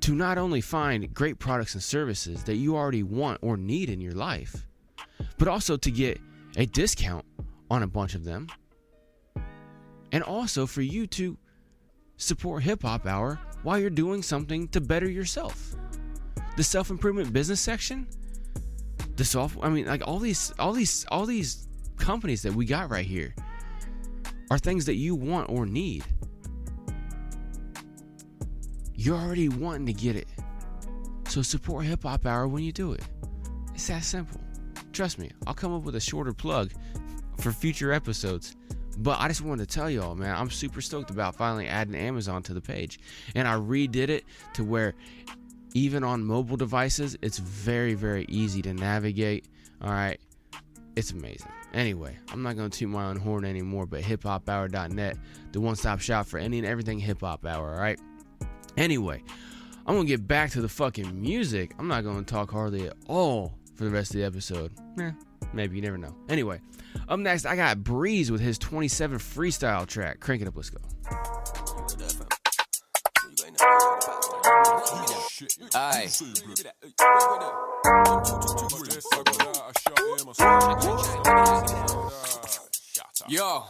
to not only find great products and services that you already want or need in your life, but also to get a discount on a bunch of them, and also for you to support Hip Hop Hour while you're doing something to better yourself. The self-improvement business section, all these companies that we got right here are things that you want or need. You're already wanting to get it. So support Hip Hop Hour when you do it. It's that simple. Trust me, I'll come up with a shorter plug for future episodes. But I just wanted to tell y'all, man, I'm super stoked about finally adding Amazon to the page. And I redid it to where even on mobile devices, it's very, very easy to navigate. All right. It's amazing. Anyway, I'm not going to toot my own horn anymore, but hiphophour.net, the one-stop shop for any and everything Hip Hop Hour, all right? Anyway, I'm going to get back to the fucking music. I'm not going to talk hardly at all for the rest of the episode. Maybe, you never know. Anyway, up next, I got Breeze with his 27 freestyle track. Crank it up, let's go. Aye. Yo,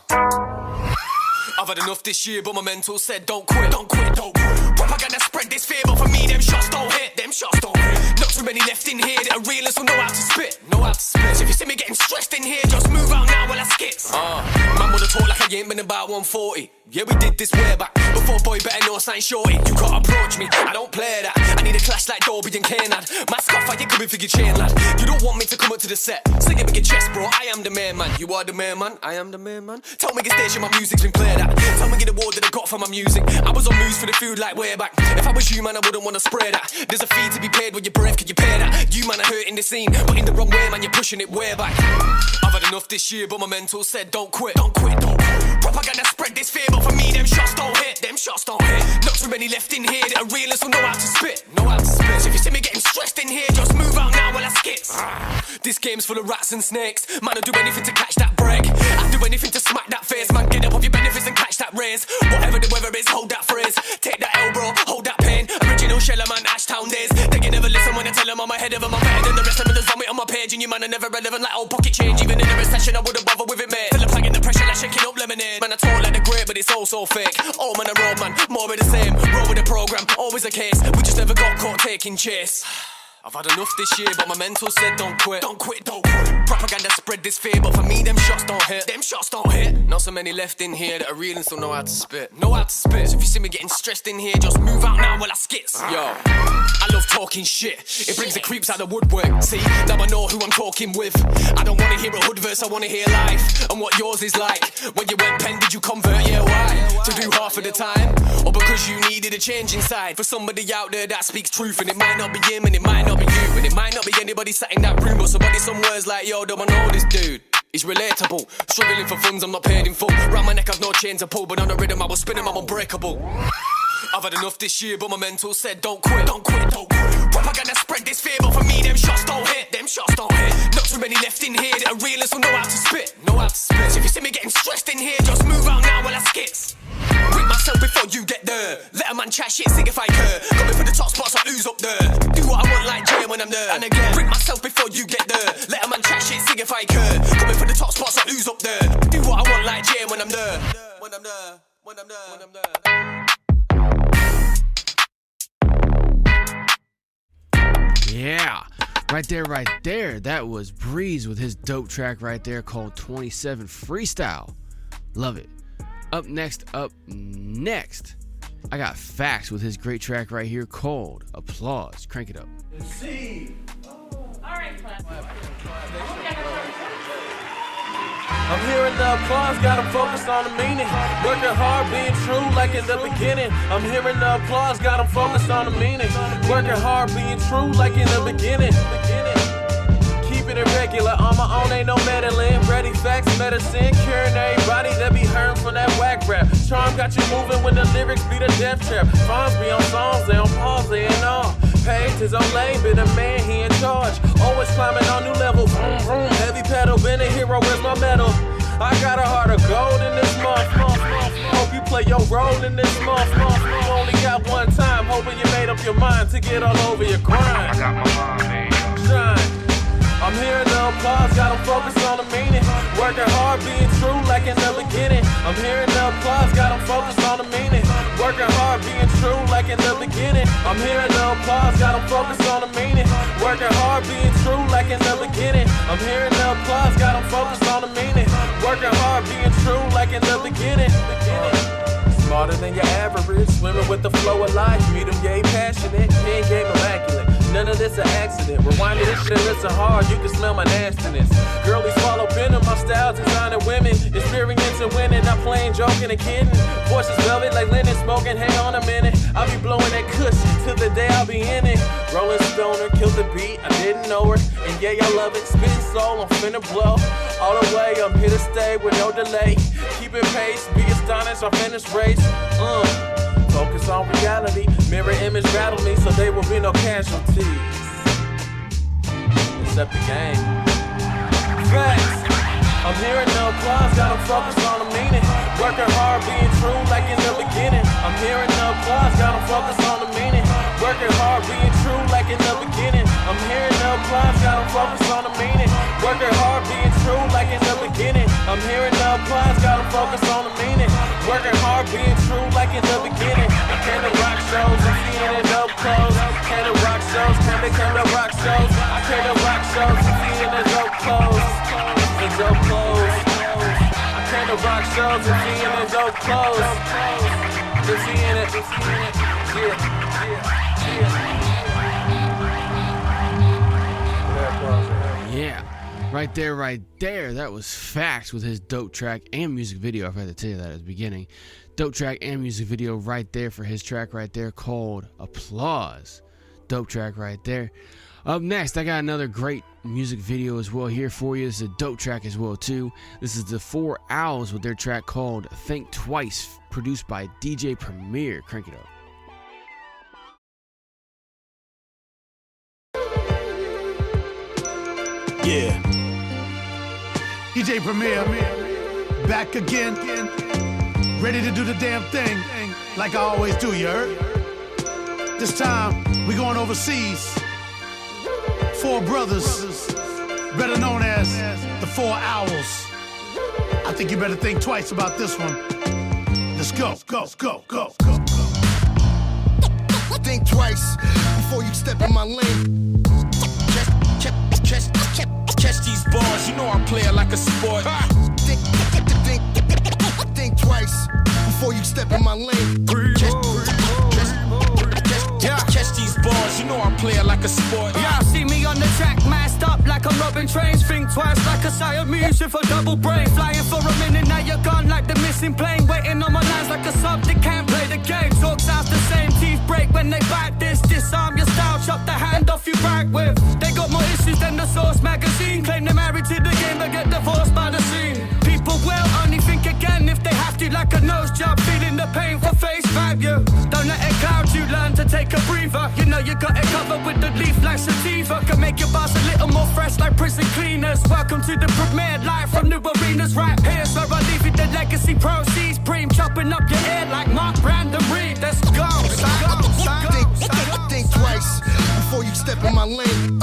I've had enough this year, but my mental said don't quit, don't quit, don't quit. Propaganda spread this fear, but for me them shots don't hit, them shots don't hit. Not too many left in here that are realists will know how to spit, know how to spit. So if you see me getting stressed in here, just move out now while I skits. Man wanna talk like I ain't been about 140. Yeah, we did this way back. Before boy better know sign shorty. You can't approach me, I don't play that. I need a clash like Dolby and Kane, lad. Mask off, I ain't coming for your chain, lad. You don't want me to come up to the set. Sing it with your chest, bro, I am the main man. You are the main man, I am the main man. Tell me the station my music's been played at. Tell me the award that I got for my music. I was on moves for the food like way back. If I was you, man, I wouldn't want to spray that. There's a fee to be paid with your breath, could you pay that? You, man, are hurting the scene, but in the wrong way, man, you're pushing it way back. I've had enough this year, but my mental said don't quit, don't quit, don't quit. Propaganda spread this fear, but for me, them shots don't hit, them shots don't hit. Not too many left in here that are realists will know how to spit, know how to spit. So if you see me getting stressed in here, just move out now while I skits. This game's full of rats and snakes. Man, I'll do anything to catch that break. I'll do anything to smack that face. Man, get up off your benefits and catch that raise. Whatever the weather is, hold that phrase. Take that L, bro, hold that pain. Original Sheller, man, Ashtown days. They can never listen when I tell them I'm ahead of them. I'm better than the rest of them. There's vomit on my page, and you, man, are never relevant like old pocket change. Even in a recession, I wouldn't bother with it, mate. Feel applying the pressure like shaking up lemonade. Man, I talk like the great, but it's all so fake. Oh, man, I roll, man, more of the same. Roll with the program, always a case. We just never got caught taking chase. I've had enough this year, but my mental said don't quit, don't quit, don't quit. Propaganda spread this fear, but for me them shots don't hit, them shots don't hit. Not so many left in here that are real and still know how to spit, know how to spit. So if you see me getting stressed in here, just move out now while I skits. Yo, I love talking shit, it brings the creeps out the woodwork. See, now I know who I'm talking with. I don't wanna hear a hood verse, I wanna hear life and what yours is like. When you went pen, did you convert? Yeah, why? To do half of the time, or because you needed a change inside. For somebody out there that speaks truth, and it might not be him, and it might not be you, and it might not be anybody sat in that room, but somebody some words like, yo, don't I know this dude? He's relatable, struggling for funds, I'm not paid in full. Round my neck I've no chain to pull, but on the rhythm I will spin him, I'm unbreakable. I've had enough this year, but my mental said don't quit, don't quit, don't quit. Propaganda spread this fear, but for me them shots don't hit, them shots don't hit. Not too many left in here that are realists will know how to spit, know how to spit. So if you see me getting stressed in here, just move out now while I skits. Rip myself before you get there. Let a man chat shit, sing if I care. Coming for the top spots, I lose up there. Do what I want like Djel when I'm there. And again, rip myself before you get there. Let a man chat shit, sing if I care. Coming for the top spots, I lose up there. Do what I want like Djel when I'm there. When I'm there, when I'm there, when I'm there. Yeah, right there. That was Breeze with his dope track right there called 27 Freestyle. Love it. Up next, I got F.A.C.T.S with his great track right here called Applause. Crank it up. Alright, class. I'm hearing the applause, got them focused on the meaning. Working hard, being true like in the beginning. I'm hearing the applause, got them focused on the meaning. Working hard, being true like in the beginning. Keeping it regular, on my own, ain't no meddling. Ready facts, medicine, curing everybody that be hurting from that whack rap. Charm got you moving when the lyrics be the death trap. Fonz be on songs, they on pause, they ain't all. Page his own lane, been a man, he in charge. Always climbing on new levels. Vroom, vroom. Heavy pedal, been a hero, where's my medal? I got a heart of gold in this month. Hope you play your role in this month. You only got one time, hoping you made up your mind to get all over your grind. I got my mind made up. Shine. I'm hearing the applause, got them focused on the meaning. Working hard, being true like in the beginning. I'm hearing the applause, got them focused on the meaning. Working hard, being true like in the beginning. I'm hearing the applause, got them focused on the meaning. Working hard, being true like in the beginning. I'm hearing the applause, got them focused on the meaning. Working hard, being true like in the beginning. Smarter than your average, swimming with the flow of life. Medium game passionate, hand game immaculate. None of this an accident. Rewinding this shit, listen hard, you can smell my nastiness. Girlies follow venom, my style designing women. Experiencing winning, not playing, joking, and kidding. Voices velvet like linen, smoking, hang on a minute. I'll be blowing that cushion till the day I'll be in it. Rolling stoner, killed the beat, I didn't know her. And yeah, I love it, spitting soul, I'm finna blow. All the way, I'm here to stay with no delay. Keeping pace, be astonished, I finish race. Focus on reality, mirror image battle me, so there will be no casualties. Except the game. Facts. I'm hearing no applause, got them focused on the meaning. Working hard, being true like in the beginning. I'm hearing no applause, got them focused on the meaning. Working hard, being true like in the beginning. I'm hearing no applause, got them focused on the meaning. Working hard, being true like in the beginning. I'm hearing no applause, got them focused on the meaning. Working hard, being true like in the beginning. I came to rock shows, I'm seeing it up close. Came to rock shows, came to rock shows. I came to rock shows, I'm seeing it up close. It's up close. I came to rock shows, I'm seeing it up close. It's seeing it, Yeah, right there. That was F.A.C.T.S with his dope track and music video. I forgot to tell you that at the beginning. Dope track and music video right there for his track right there called Applause. Dope track right there. Up next, I got another great music video as well here for you. This is a dope track as well too. This is the 3ROs with their track called Think Twice, produced by DJ Premier. Crank it up. Yeah. DJ Premier, back again. Ready to do the damn thing, like I always do, you heard? This time, we going overseas. 4 brothers, better known as the 4 Owls. I think you better think twice about this one. Let's go. Think twice before you step in my lane. Catch these bars, you know I play it like a sport. Think twice before you step in my lane. Catch these bars, you know I play it like a sport. Yeah, see me on the track, masked up like I'm robbing trains. Think twice like a Siamese with a double brain. Flying for a minute, now you're gone like the missing plane. Waiting on my lines like a sub that can't play the game. Talk sounds the same, teeth break when they bite this. Disarm your style, chop the hand off you back with. They got more issues than the Source magazine. Claim they're married to the game but get divorced by the scene. People will only think again if they have to, like a nose job. Feeling the pain for face value. Don't let it cloud you, learn to take a breather. You know you got it covered with the leaf like sativa. Can make your bars a little more fresh like prison cleaners. Welcome to the premiere, live from new arenas right here. So I leave you the legacy proceeds. Preem chopping up your ear like Mark Brandon Reed. Let's go. Think twice before you step in my lane.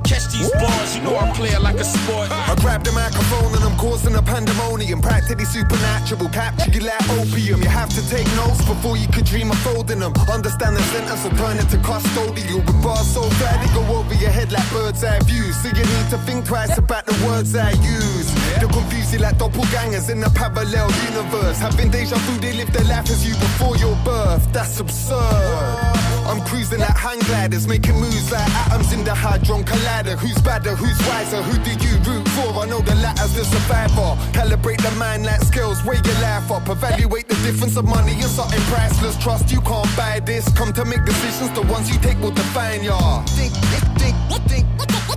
Catch these bars, you know I play it like a sport. I grab the microphone and I'm causing a pandemonium. Practically supernatural, capture you like opium. You have to take notes before you could dream of folding them. Understand the sentence or turn it to custodial. With bars so bad they go over your head like bird's eye views. So you need to think twice about the words I use. They'll confuse you like doppelgangers in a parallel universe. Having deja vu, they live their life as you before your birth. That's absurd. I'm cruising like hang gliders, making moves like atoms in the Hadron Collider. Who's badder, who's wiser, who do you root for? I know the latter's the survivor. Calibrate the mind like scales, weigh your life up. Evaluate the difference of money and something priceless. Trust you can't buy this. Come to make decisions, the ones you take will define ya.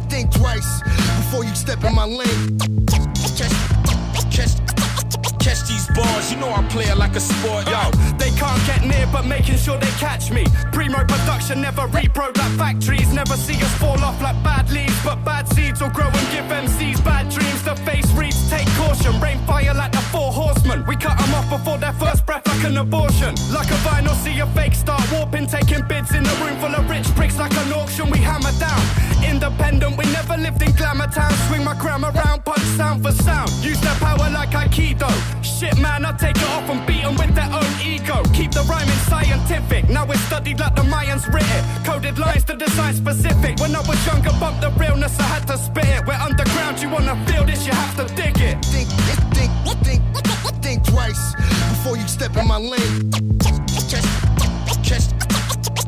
Think twice before you step in my lane. Catch these bars, you know I play it like a sport. Yo, they can't get near but making sure they catch me. Primo production, never repro like factories. Never see us fall off like bad leaves, but bad seeds will grow and give MCs bad dreams. the face reads, take caution. Rain fire like the 4 horsemen. We cut them off before their first breath like an abortion. Like a vinyl, see a fake start warping. Taking bids in a room full of rich pricks like an auction. We hammer down. Independent, we never lived in glamour town. Swing my gram around, punch sound for sound. Use their power like Aikido. Shit man, I take it off and beat them with their own ego. Keep the rhyming scientific. Now it's studied like the Mayans writ it. Coded lines to design specific. When I was younger, bump the realness, I had to spit it. We're underground, you wanna feel this, you have to dig it. Think twice before you step in my lane.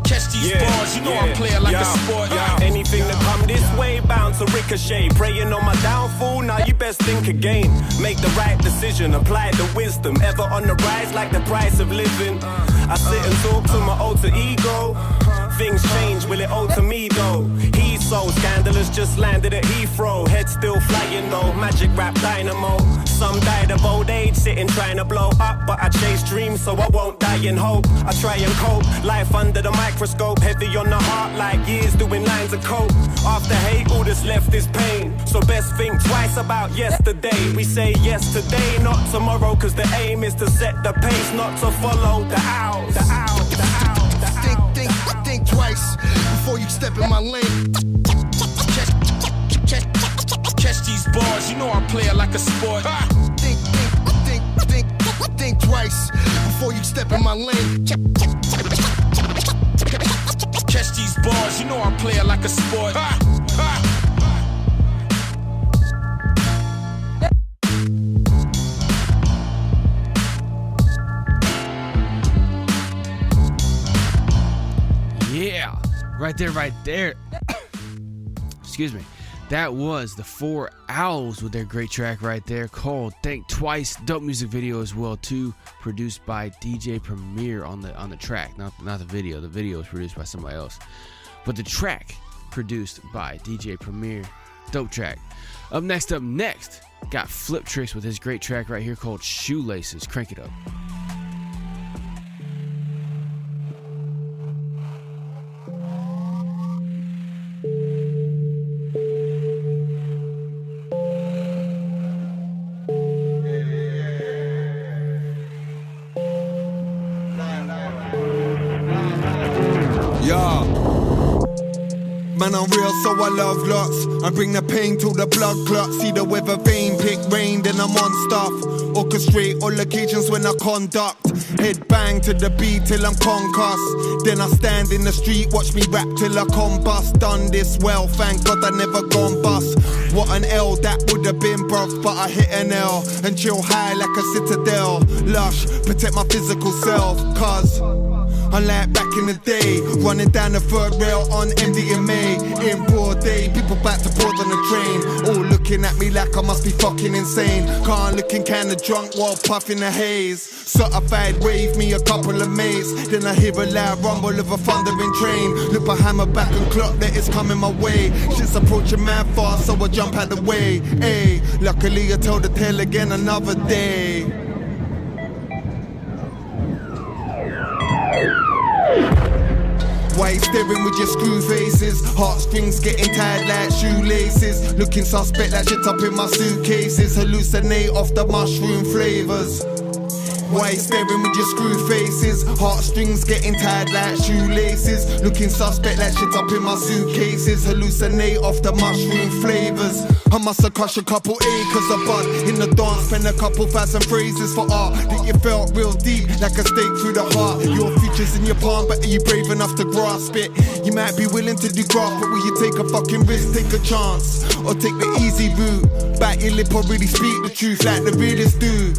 Catch these bars, you know I play it like a sport. Anything that come this way, bound to ricochet. Praying on my downfall, now you best think again. Make the right decision, apply the wisdom. Ever on the rise like the price of living. I sit and talk to my alter ego. Things change, will it alter me though? He's so scandalous, just landed at Heathrow. Head still flying though, magic rap dynamo. Some died of old age, sitting trying to blow up. But I chase dreams so I won't die in hope. I try and cope, life under the microscope. Heavy on the heart like years doing lines of coke. After hate, all that's left is pain. So best think twice about yesterday. We say yes today, not tomorrow. Cause the aim is to set the pace, not to follow the owls. The owls, the owls, the owls. Think twice before you step in my lane. Catch these bars, you know I play it like a sport. Think twice before you step in my lane. Catch these bars, you know I play it like a sport. Yeah, right there. Excuse me. That was the 4 Owls with their great track right there called Think Twice. Dope music video as well too, produced by DJ Premier on the track, not the video. The video was produced by somebody else, but the track produced by DJ Premier. Dope track. Up next, got Fliptrix with his great track right here called Shoelaces. Crank it up. Man, I'm real, so I love lots. I bring the pain till the blood clots. See the weather vane, pick rain, then I'm on stuff. Orchestrate all occasions when I conduct. Head bang to the beat till I'm concussed. Then I stand in the street, watch me rap till I combust. Done this well, thank God I never gone bust. What an L that would have been, bruv, but I hit an L and chill high like a citadel. Lush, protect my physical self, cause unlike back in the day, running down the 3rd rail on MDMA. In broad day, people back to board on the train, all looking at me like I must be fucking insane. Car looking kinda drunk while puffing the haze. Certified wave me a couple of mates. Then I hear a loud rumble of a thundering train. Look behind my back and clock that it's coming my way. Shit's approaching mad fast, so I jump out the way. Ay, luckily I told the tale again another day. Why you staring with your screw faces? Heartstrings getting tied like shoelaces. Looking suspect like shit up in my suitcases. Hallucinate off the mushroom flavors. Why you staring with your screw faces? Heartstrings getting tied like shoelaces. Looking suspect like shit up in my suitcases. Hallucinate off the mushroom flavors. I must have crushed a couple acres of bud in the dance, spent a couple thousand phrases for art that you felt real deep, like a stake through the heart. Your future's in your palm, but are you brave enough to grasp it? You might be willing to do graft, but will you take a fucking risk, take a chance, or take the easy route? Bite your lip or really speak the truth like the realists do.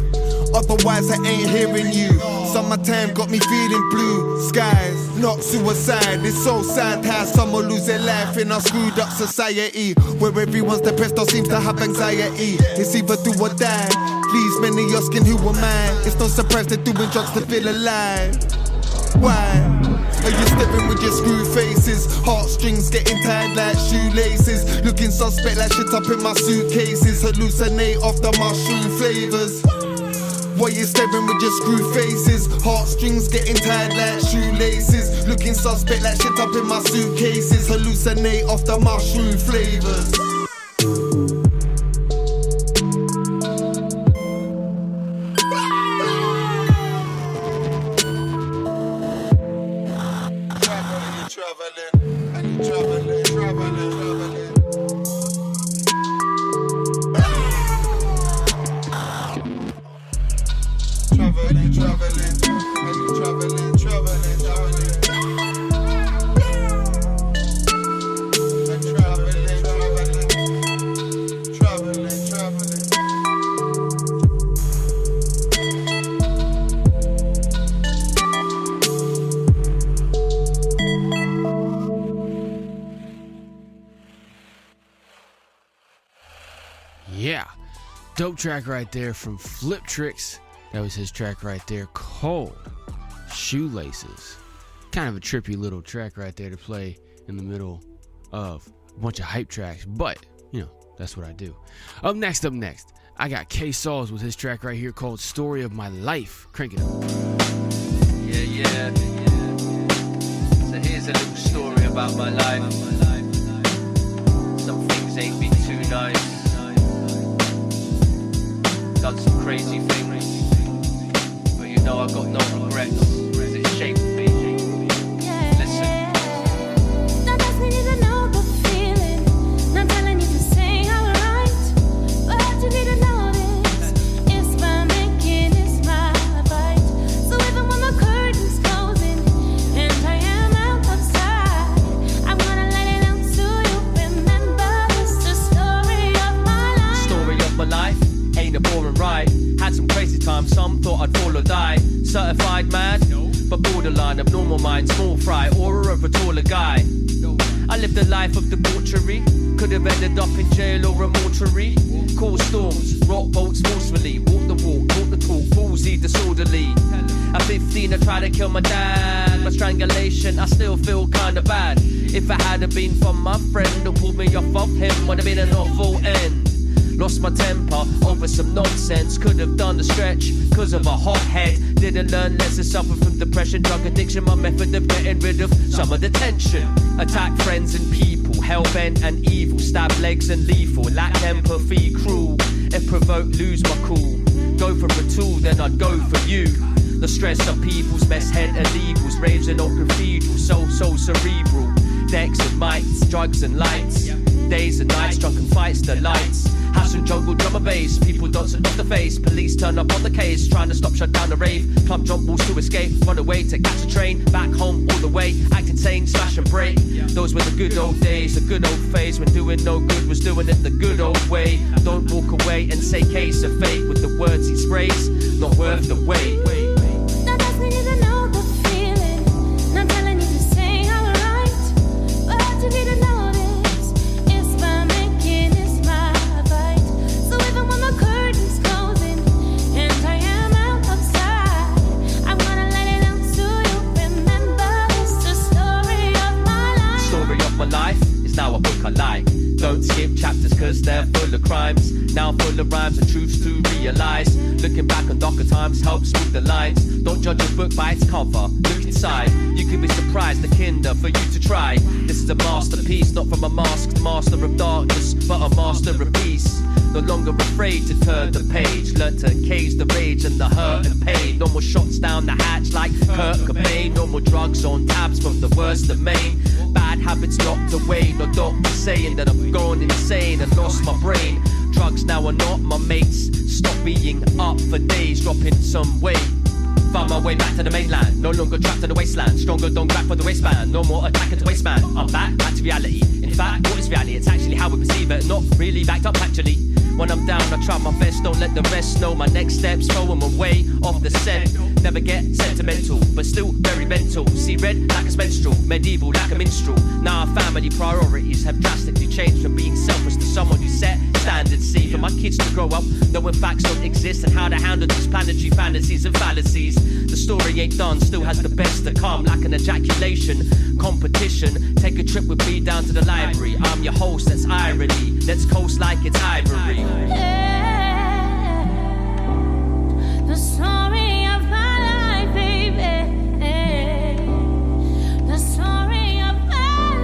Otherwise I ain't hearing you. Summertime got me feeling blue skies, not suicide. It's so sad how someone lose their life in our screwed up society, where everyone's depressed or seems to have anxiety. It's either do or die. Please, many asking who am I? It's no surprise they're doing drugs to feel alive. Why are you stepping with your screw faces? Heartstrings getting tied like shoelaces. Looking suspect like shit up in my suitcases. Hallucinate off the mushroom flavors. Why you staring with your screw faces? Heartstrings getting tied like shoelaces. Looking suspect like shit up in my suitcases. Hallucinate off the mushroom flavors. Yeah, dope track right there from Fliptrix. That was his track right there called Shoelaces. Kind of a trippy little track right there to play in the middle of a bunch of hype tracks, but you know, that's what I do. Up next, I got K-Saulz with his track right here called Story of My Life. Crank it up. Yeah. So here's a little story about my life. Some things ain't been too nice. Done some crazy things, but you know I got no regrets, cause it shaped me. Listen. That doesn't even know the feeling. Not telling you to say I'm right, but you need to know this. It's my making, it's my fight. So even when the curtain's closing and I am out outside, I'm gonna let it out so you remember this. The story of my life. Story of my life. Ain't a boring ride. Had some crazy times, some thought I'd fall or die. Certified mad, but borderline, abnormal mind, small fry, aura of a taller guy. I lived a life of debauchery, could have ended up in jail or a mortuary. Call storms, rock boats forcefully, walk the walk, talk the talk, ballsy, disorderly. At 15 I tried to kill my dad, by strangulation I still feel kinda bad. If it hadn't been for my friend who pulled me off of him, would have been an awful end. Lost my temper over some nonsense. Could have done the stretch cause of a hot head. Didn't learn lessons, suffer from depression, drug addiction. My method of getting rid of some of the tension. Attack friends and people, hell-bent and evil. Stab legs and lethal, lack empathy, cruel. If provoked, lose my cool. Go for a tool, then I'd go for you. The stress of people's mess head illegals. Raves in old cathedrals, so cerebral. Decks and mics, drugs and lights. Days and nights, drunken fights, delights. House and jungle, drum and bass. People dancing off the face. Police turn up on the case, trying to stop, shut down the rave. Club jump walls to escape, run away to catch a train. Back home all the way, act insane, smash and break. Those were the good old days, the good old phase. When doing no good was doing it the good old way. Don't walk away and say case of fate with the words he sprays. Not worth the wait. That doesn't even know the feeling. Not telling you to say I'm right, but you need to know. Now a book I like. Don't skip chapters cause they're full of crimes. Now full of rhymes and truths to realise. Looking back on darker times helps smooth the lines. Don't judge a book by its cover, look inside. You could be surprised, the kinder for you to try. This is a masterpiece, not from a masked master of darkness, but a master of peace. No longer afraid to turn the page. Learn to cage the rage and the hurt and pain. No more shots down the hatch like Kurt Cobain. No more drugs on tabs from the worst of Maine. Bad habits locked away. No doctor saying that I've gone insane and lost my brain. Drugs now are not my mates. Stop being up for days, dropping some weight. Found my way back to the mainland. No longer trapped in the wasteland. Stronger, don't crack for the waistband. No more attacking the waistband. I'm back to reality. In fact, what is reality? It's actually how we perceive it. Not really backed up actually. When I'm down, I try my best. Don't let the rest know my next steps. Throw them away off the scent. Never get sentimental, but still very mental. See red like a menstrual, medieval like a minstrel. Now our family priorities have drastically changed from being selfish to someone who set standards. See, for my kids to grow up knowing facts don't exist and how to handle these planetary fantasies and fallacies. The story ain't done, still has the best to come, like an ejaculation competition. Take a trip with me down to the library. I'm your host, that's irony. Let's coast like it's ivory. Yeah, the story of my life, baby. The story of my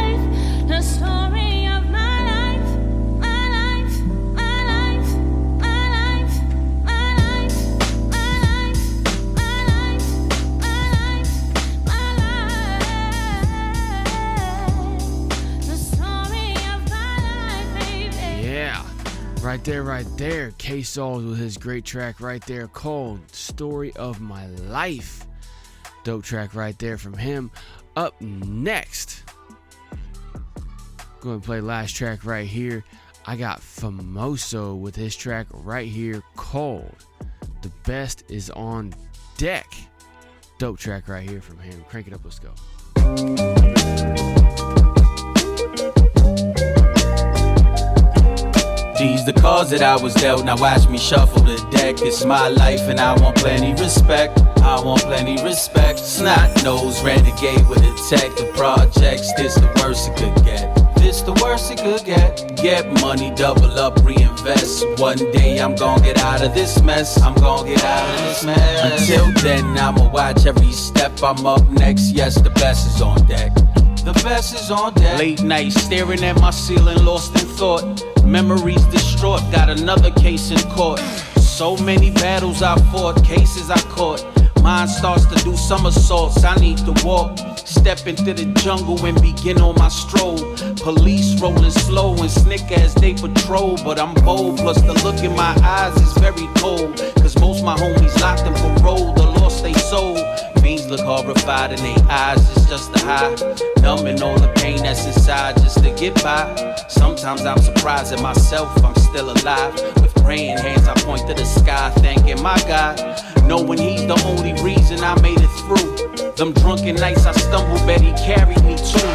life. The story of my life. My life. My life. My life. My life. My life. My life. My life. My life. Right there. K-Saulz with his great track right there called Story of My Life. Dope track right there from him. Up next, go and play last track right here. I got Famoso with his track right here called The Best Is On Deck. Dope track right here from him. Crank it up, let's go. These the cards that I was dealt, now watch me shuffle the deck. It's my life and I want plenty respect. I want plenty respect. Snot nose, renegade with a tech. The projects, this the worst it could get. This the worst it could get. Get money, double up, reinvest. One day I'm gonna get out of this mess. I'm gonna get out of this mess. Until then, I'ma watch every step. I'm up next, yes, the best is on deck. The best is on deck. Late night, staring at my ceiling, lost in thought. Memories distraught, got another case in court. So many battles I fought, cases I caught. Mind starts to do somersaults, I need to walk. Step into the jungle and begin on my stroll. Police rolling slow and snick as they patrol. But I'm bold, plus the look in my eyes is very cold. Cause most my homies locked in parole, the lost they soul. Fiends look horrified in their eyes, it's just a high. Numbing all the pain that's inside just to get by. Sometimes I'm surprised at myself, I'm still alive. With praying hands I point to the sky, thanking my God. Knowing he's the only reason I made it through. Them drunken nights I stumbled, bet he carried me too.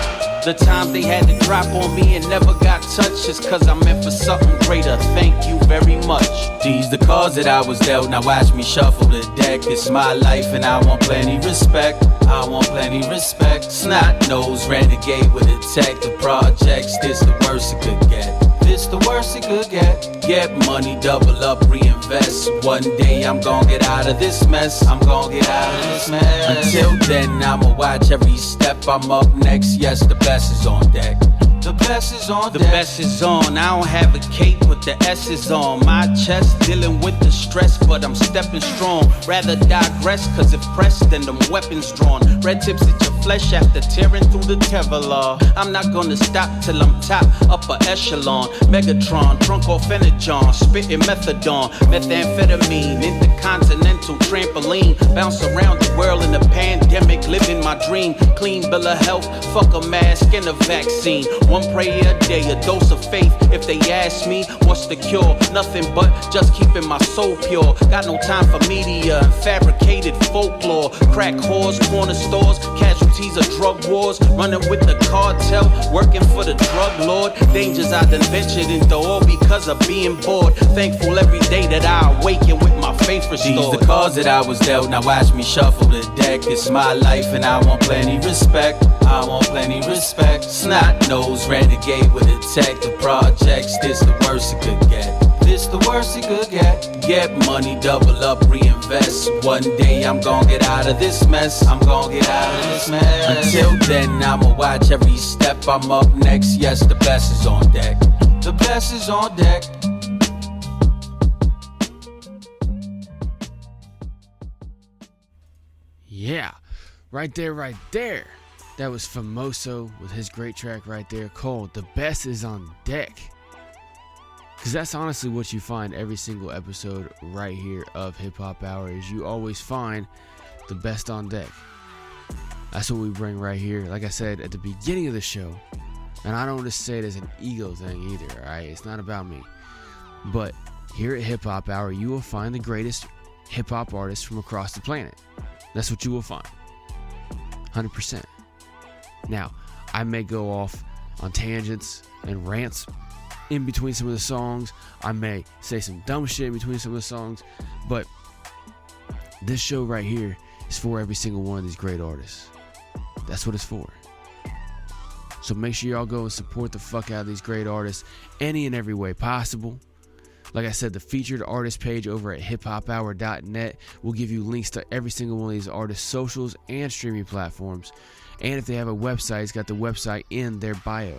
The times they had to drop on me and never got touched, just cause I'm meant for something greater. Thank you very much. These the cards that I was dealt, now watch me shuffle the deck. It's my life and I want plenty respect. I want plenty respect. Snot nose, renegade with a tech. The projects, this the worst it could get. This the worst it could get. Get money, double up, reinvest. One day I'm gonna get out of this mess. I'm gonna get out of this mess. Until then, I'ma watch every step. I'm up next, yes, the best is on deck. The best is on deck. The best is on. I don't have a cape, but the S is on my chest. Dealing with the stress, but I'm stepping strong. Rather digress, cause if pressed, then them weapons drawn. Red tips at your flesh after tearing through the Kevlar. I'm not gonna stop till I'm top, upper echelon. Megatron, drunk off Energon, spitting methadone. Methamphetamine, intercontinental trampoline. Bounce around the world in a pandemic, living my dream. Clean bill of health, fuck a mask and a vaccine. One prayer a day, a dose of faith. If they ask me, what's the cure? Nothing but just keeping my soul pure. Got no time for media and fabricated folklore. Crack whores, corner stores, casualties of drug wars. Running with the cartel, working for the drug lord. Dangers I done ventured into all because of being bored. Thankful every day that I awaken with my faith restored. These the cards that I was dealt, now watch me shuffle the deck. It's my life and I want plenty respect. I want plenty respect. Snot nose, renegade with a tech. The projects, this the worst it could get. This the worst it could get. Get money, double up, reinvest. One day I'm gonna get out of this mess. I'm gonna get out of this mess. Until then, I'ma watch every step. I'm up next, yes, the best is on deck. The best is on deck. Yeah, right there. That was Famoso with his great track right there called The Best Is On Deck. Because that's honestly what you find every single episode right here of Hip Hop Hour, is you always find the best on deck. That's what we bring right here. Like I said at the beginning of the show, and I don't just say it as an ego thing either, alright? It's not about me. But here at Hip Hop Hour, you will find the greatest hip hop artists from across the planet. That's what you will find. 100%. Now, I may go off on tangents and rants in between some of the songs. I may say some dumb shit in between some of the songs. But this show right here is for every single one of these great artists. That's what it's for. So make sure y'all go and support the fuck out of these great artists any and every way possible. Like I said, the featured artist page over at hiphophour.net will give you links to every single one of these artists' socials and streaming platforms. And if they have a website, it's got the website in their bio.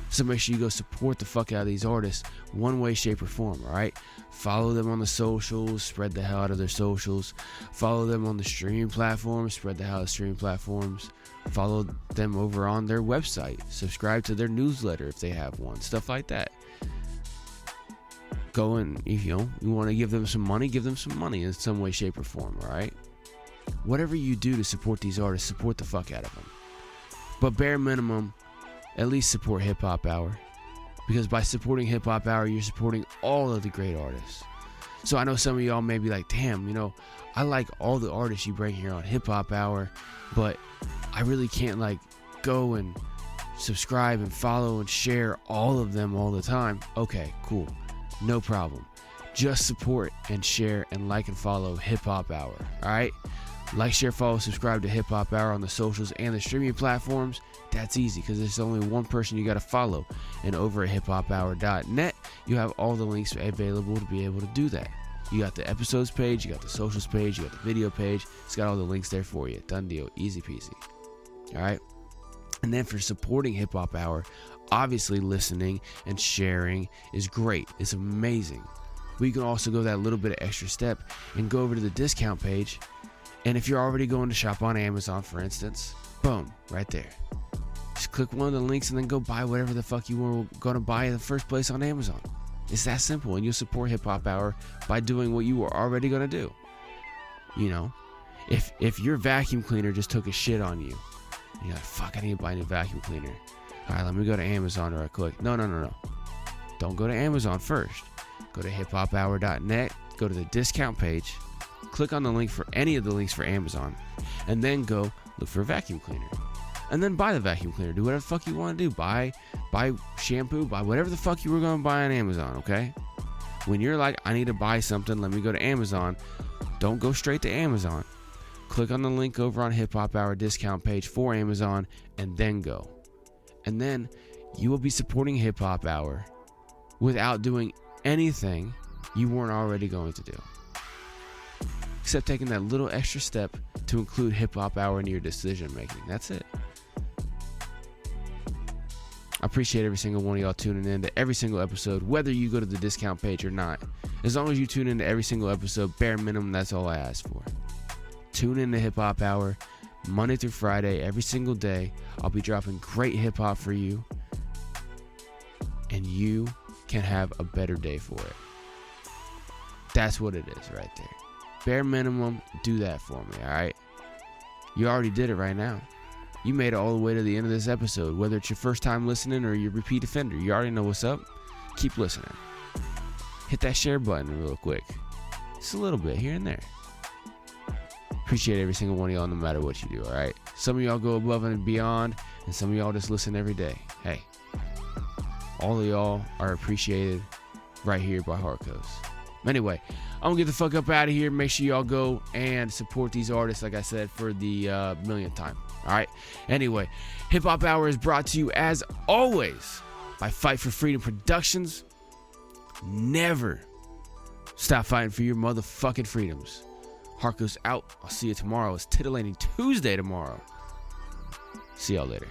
So make sure you go support the fuck out of these artists one way, shape, or form, alright? Follow them on the socials, spread the hell out of their socials. Follow them on the streaming platforms, spread the hell out of streaming platforms. Follow them over on their website. Subscribe to their newsletter if they have one. Stuff like that. go and, if you want to give them some money in some way, shape, or form, all right? Whatever you do to support these artists, support the fuck out of them. But bare minimum, at least support Hip Hop Hour. Because by supporting Hip Hop Hour, you're supporting all of the great artists. So I know some of y'all may be like, damn, I like all the artists you bring here on Hip Hop Hour, but I really can't go and subscribe and follow and share all of them all the time. Okay, cool. No problem. Just support and share and like and follow Hip Hop Hour. Alright? Like, share, follow, subscribe to Hip Hop Hour on the socials and the streaming platforms. That's easy because there's only one person you got to follow. And over at hiphophour.net, you have all the links available to be able to do that. You got the episodes page, you got the socials page, you got the video page. It's got all the links there for you. Done deal. Easy peasy. Alright? And then for supporting Hip Hop Hour, obviously listening and sharing is great. It's amazing. But you can also go that little bit of extra step and go over to the discount page. And if you're already going to shop on Amazon, for instance, boom, right there. Just click one of the links and then go buy whatever the fuck you were going to buy in the first place on Amazon. It's that simple, and you'll support Hip Hop Hour by doing what you were already going to do. If your vacuum cleaner just took a shit on you, and you're like, fuck, I need to buy a new vacuum cleaner. All right, let me go to Amazon right quick. No. Don't go to Amazon first. Go to hiphophour.net, go to the discount page, click on the link for any of the links for Amazon, and then go look for a vacuum cleaner. And then buy the vacuum cleaner. Do whatever the fuck you want to do. Buy shampoo, buy whatever the fuck you were going to buy on Amazon, okay? When you're like, I need to buy something, let me go to Amazon, don't go straight to Amazon. Click on the link over on Hip Hop Hour discount page for Amazon, and then go. And then you will be supporting Hip Hop Hour without doing anything you weren't already going to do. Except taking that little extra step to include Hip Hop Hour in your decision making. That's it. I appreciate every single one of y'all tuning in to every single episode, whether you go to the discount page or not. As long as you tune into every single episode, bare minimum, that's all I ask for. Tune in to Hip Hop Hour Monday through Friday, every single day. I'll be dropping great hip hop for you, and you can have a better day for it. That's what it is right there. Bare minimum, do that for me, alright? You already did it right now. You made it all the way to the end of this episode, whether it's your first time listening or your repeat offender. You already know what's up. Keep listening. Hit that share button real quick. Just a little bit here and there. Appreciate every single one of y'all no matter what you do, alright? Some of y'all go above and beyond, and some of y'all just listen every day. Hey, all of y'all are appreciated right here by Harkos. Anyway, I'm gonna get the fuck up out of here. Make sure y'all go and support these artists, like I said, for the millionth time. Alright? Anyway, Hip Hop Hour is brought to you, as always, by Fight for Freedom Productions. Never stop fighting for your motherfucking freedoms. Harkos out. I'll see you tomorrow. It's Titillating Tuesday tomorrow. See y'all later.